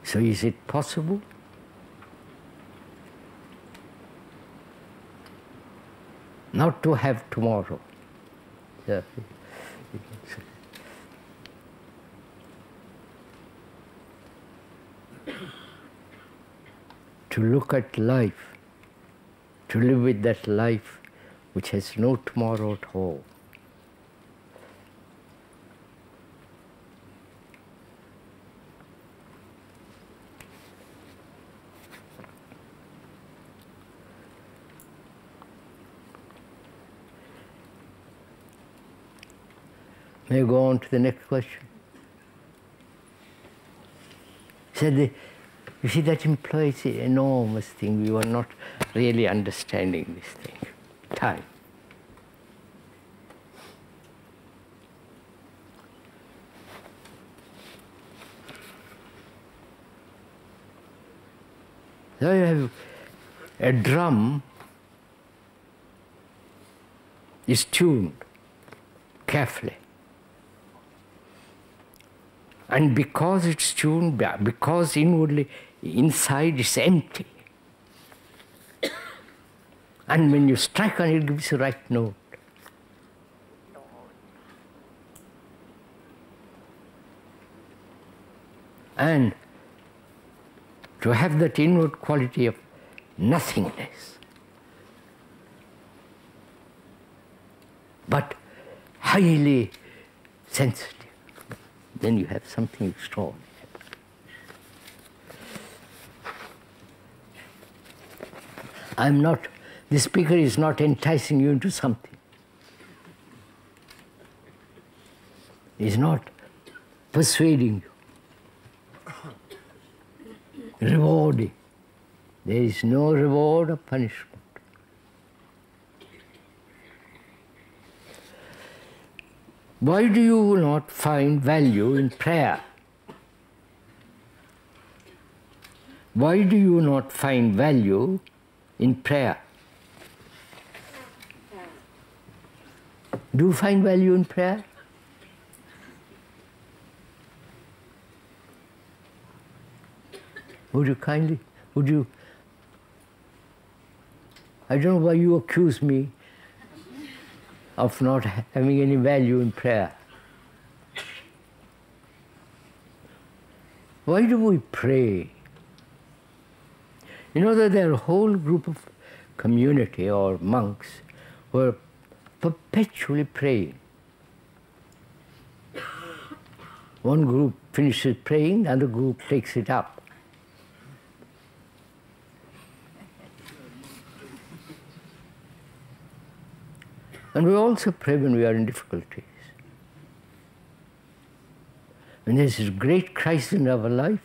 Speaker 1: So is it possible? Not to have tomorrow. To look at life, to live with that life which has no tomorrow at all. May I go on to the next question? Said, you see, that implies an enormous thing. We were not really understanding this thing. Time. So you have a drum is tuned carefully. And because it's tuned, because inwardly, inside it's empty. And when you strike on it, it gives the right note. And to have that inward quality of nothingness, but highly sensitive, then you have something extraordinary. The speaker is not enticing you into something. He's not persuading you. rewarding. There is no reward or punishment. Why do you not find value in prayer? Why do you not find value in prayer? Do you find value in prayer? Would you, I don't know why you accuse me of not having any value in prayer. Why do we pray? You know that there are a whole group of community or monks who are perpetually praying. One group finishes praying, another group takes it up. And we also pray when we are in difficulties. When there's a great crisis in our life,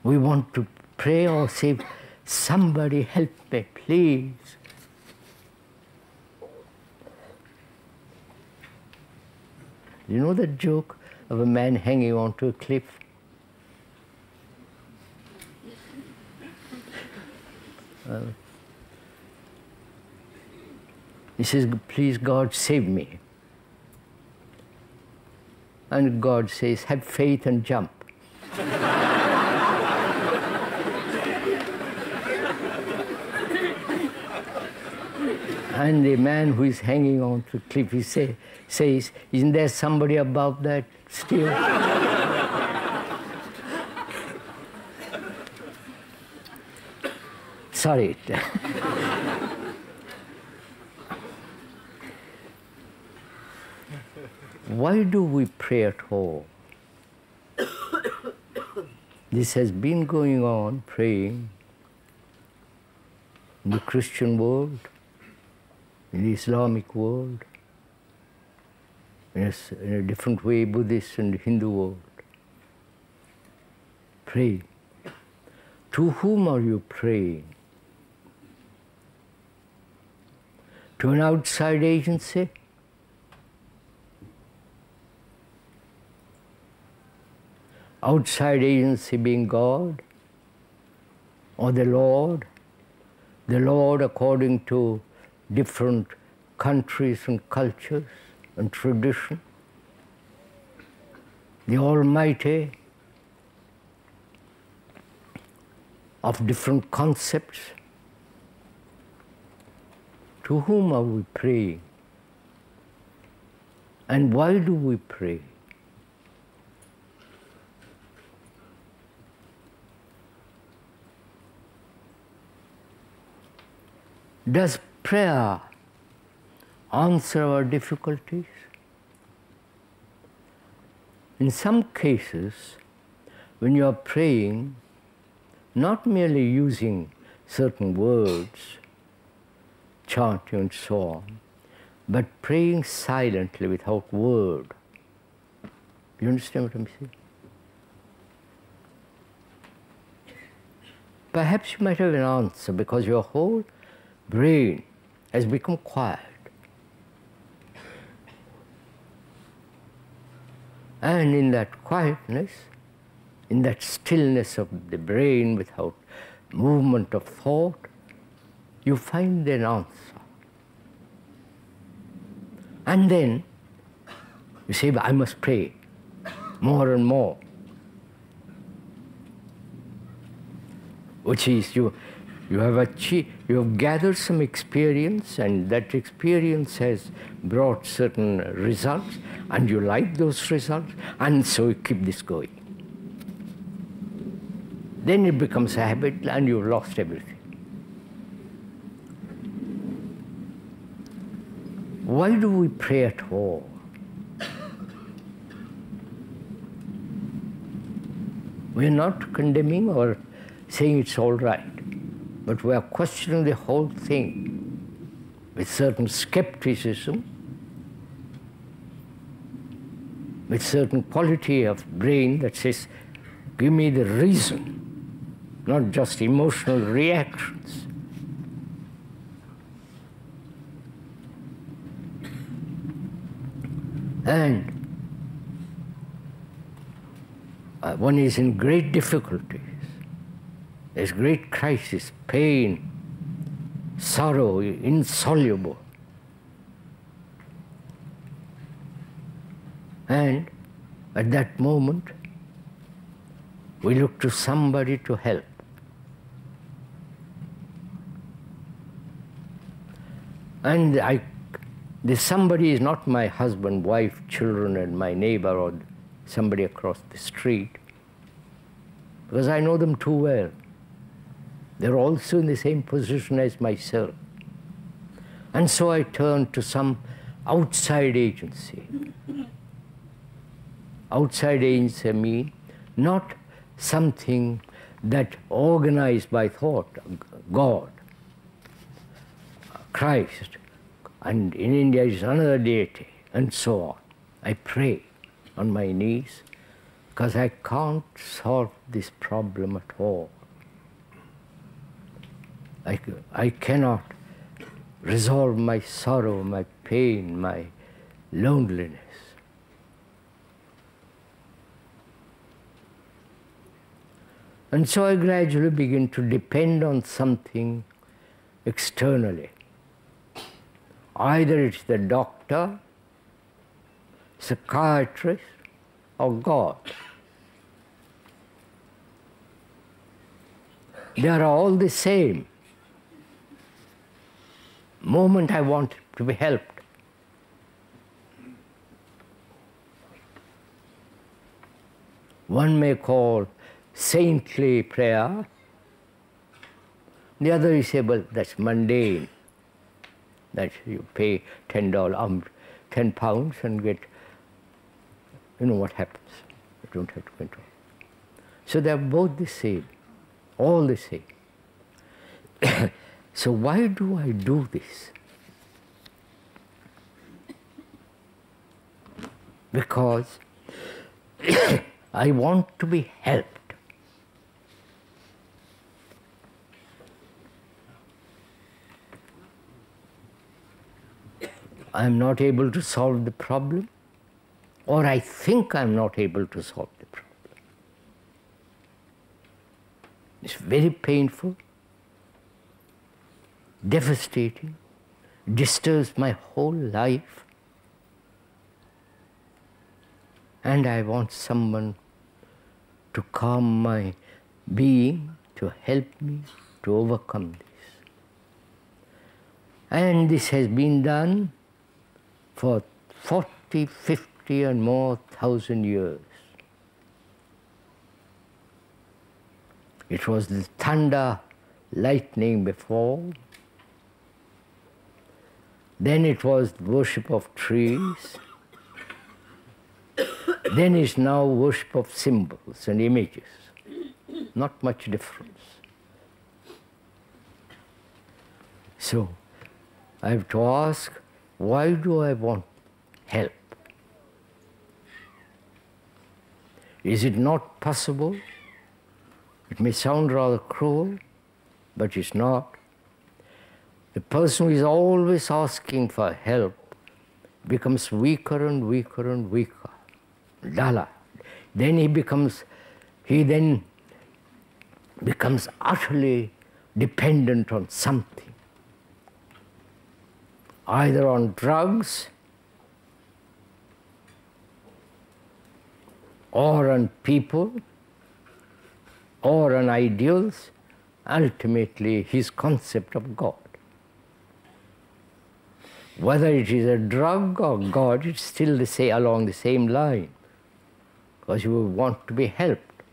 Speaker 1: we want to pray or say, somebody help me, please. You know that joke of a man hanging onto a cliff? He says, please God, save me. And God says, have faith and jump. And the man who is hanging on to the cliff, he says, isn't there somebody above that still? Sorry. Why do we pray at all? This has been going on, praying, in the Christian world, in the Islamic world, in a different way, Buddhist and Hindu world. Pray. To whom are you praying? To an outside agency? Outside agency being God or the Lord according to different countries and cultures and tradition, the Almighty of different concepts. To whom are we praying? And why do we pray? Does prayer answer our difficulties? In some cases, when you are praying, not merely using certain words, chanting and so on, but praying silently without word. You understand what I'm saying? Perhaps you might have an answer because your whole brain has become quiet. And in that quietness, in that stillness of the brain without movement of thought, you find an answer. And then you say, I must pray more and more. Which is you have gathered some experience, and that experience has brought certain results, and you like those results, and so you keep this going. Then it becomes a habit, and you've lost everything. Why do we pray at all? We're not condemning or saying it's all right, but we are questioning the whole thing with certain skepticism, with certain quality of brain that says, give me the reason. not just emotional reactions. And one is in great difficulties. There's great crisis, pain, sorrow, insoluble. And at that moment, we look to somebody to help. And this somebody is not my husband, wife, children, and my neighbor, or somebody across the street, because I know them too well. They're also in the same position as myself. And so I turn to some outside agency. Outside agency, I mean, not something that organized by thought, God, Christ, and in India is another deity, and so on. I pray on my knees because I can't solve this problem at all. I cannot resolve my sorrow, my pain, my loneliness. And so I gradually begin to depend on something externally. Either it's the doctor, psychiatrist, or God. They are all the same. Moment I want to be helped. One may call saintly prayer. The other is say, well, that's mundane. That you pay $10, 10 pounds and get, you know what happens. You don't have to control. So they are both the same, all the same. So why do I do this? Because I want to be helped. I'm not able to solve the problem, or I think I'm not able to solve the problem. It's very painful, devastating, disturbs my whole life, and I want someone to calm my being, to help me to overcome this. And this has been done for 40, 50 and more thousand years. It was the thunder, lightning before. Then it was worship of trees. Then it's now worship of symbols and images. Not much difference. So I have to ask, why do I want help? Is it not possible? It may sound rather cruel, but it's not. The person who is always asking for help becomes weaker and weaker and weaker, duller. Then he then becomes utterly dependent on something. Either on drugs, or on people, or on ideals, ultimately his concept of God. Whether it is a drug or God, it's still along the same line, because you want to be helped.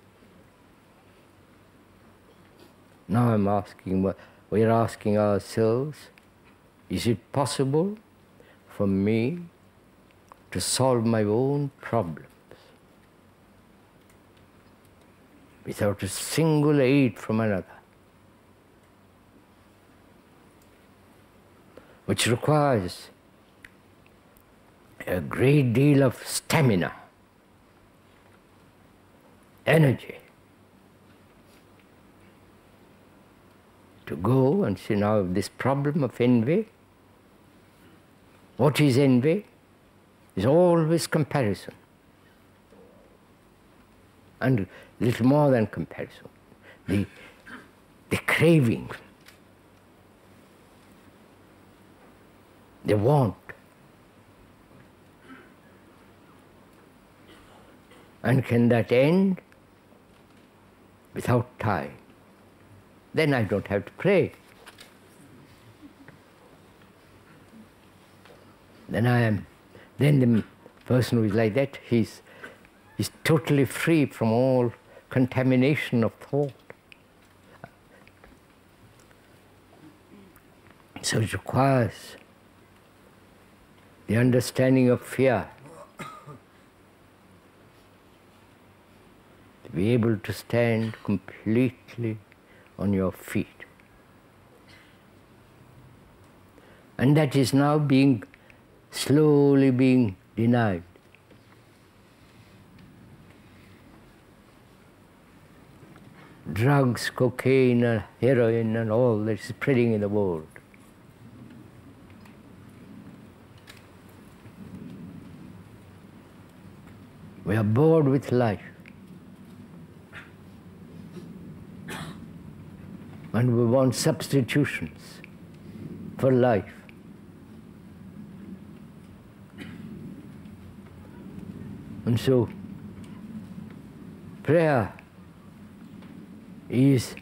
Speaker 1: Now we're asking ourselves, is it possible for me to solve my own problems without a single aid from another? Which requires a great deal of stamina, energy. to go and say, now this problem of envy, what is envy? Is always comparison. And little more than comparison. The craving, the want. And can that end without time? Then I don't have to pray. Then the person who is like that, he's totally free from all contamination of thought. So it requires the understanding of fear, to be able to stand completely on your feet. And that is now slowly being denied. Drugs, cocaine, and heroin, and all that is spreading in the world. We are bored with life. And we want substitutions for life. And so, prayer is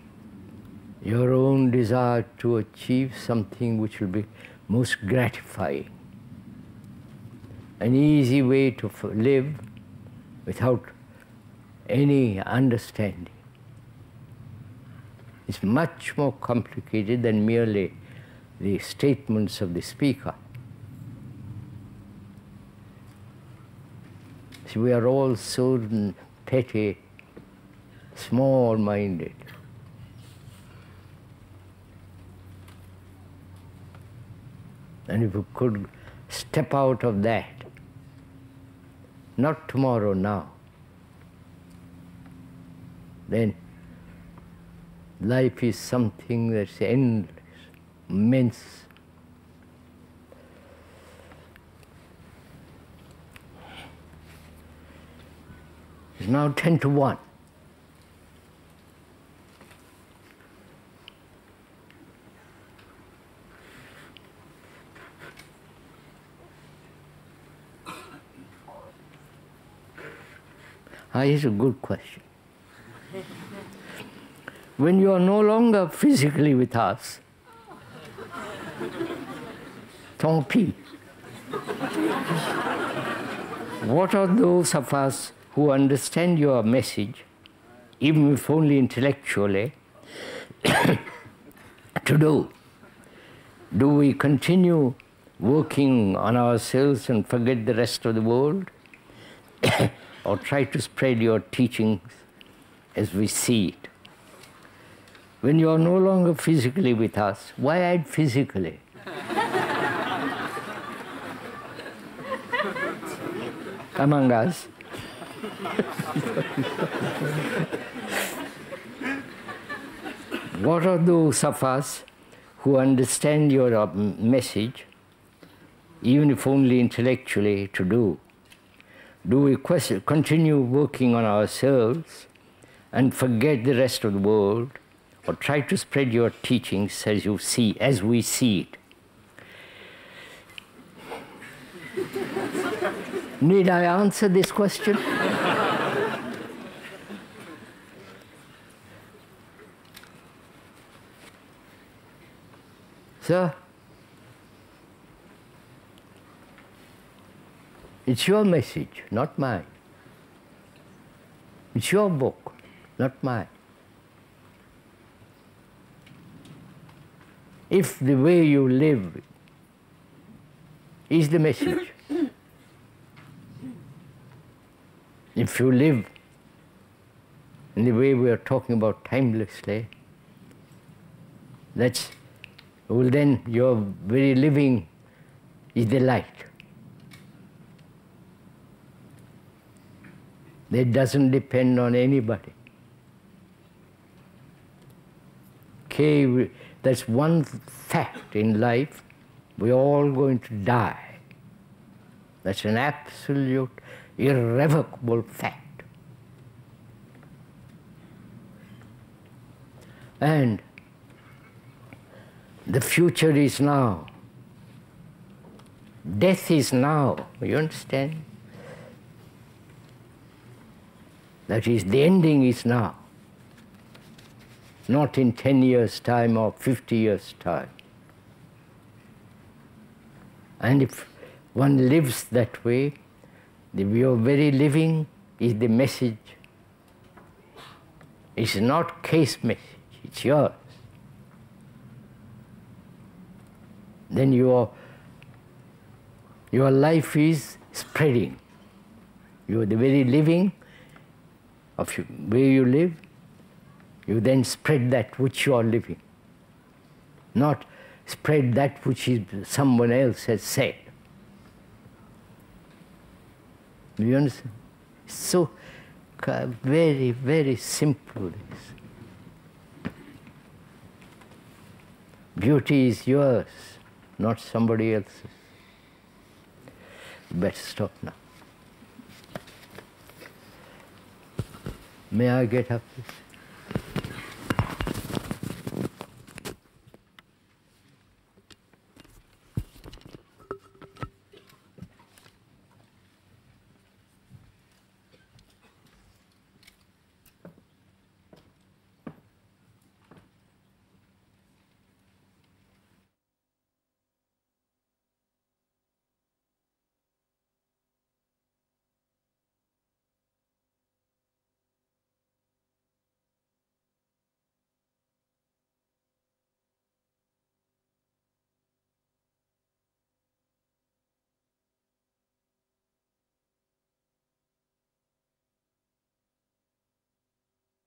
Speaker 1: your own desire to achieve something which will be most gratifying. An easy way to live without any understanding. It's much more complicated than merely the statements of the speaker. See, we are all so petty, small-minded. And if we could step out of that, not tomorrow, now, then life is something that's endless, immense. It's now 10 to 1. Here's a good question. When you are no longer physically with us, tant pis. What are those of us who understand your message, even if only intellectually, to do? Do we continue working on ourselves and forget the rest of the world? Or try to spread your teachings as we see it? When you are no longer physically with us, why add physically? Among us. What are those of us who understand your message, even if only intellectually, to do? Do we continue working on ourselves and forget the rest of the world, or try to spread your teachings as we see it? Need I answer this question? Sir, it's your message, not mine. It's your book, not mine. If the way you live is the message, if you live in the way we are talking about timelessly, well, then your very living is the light. That doesn't depend on anybody. decay, that's one fact in life. We're all going to die. That's an absolute, irrevocable fact. And the future is now. Death is now. You understand? That is, the ending is now. Not in 10 years' time or 50 years' time. And if one lives that way, your very living is the message. It's not case message, it's yours. Then your life is spreading. You are the very living of where you live. You then spread that which you are living. Not spread that which someone else has said. Do you understand? It's so very, very simple. Beauty is yours, not somebody else's. Better stop now. May I get up, please?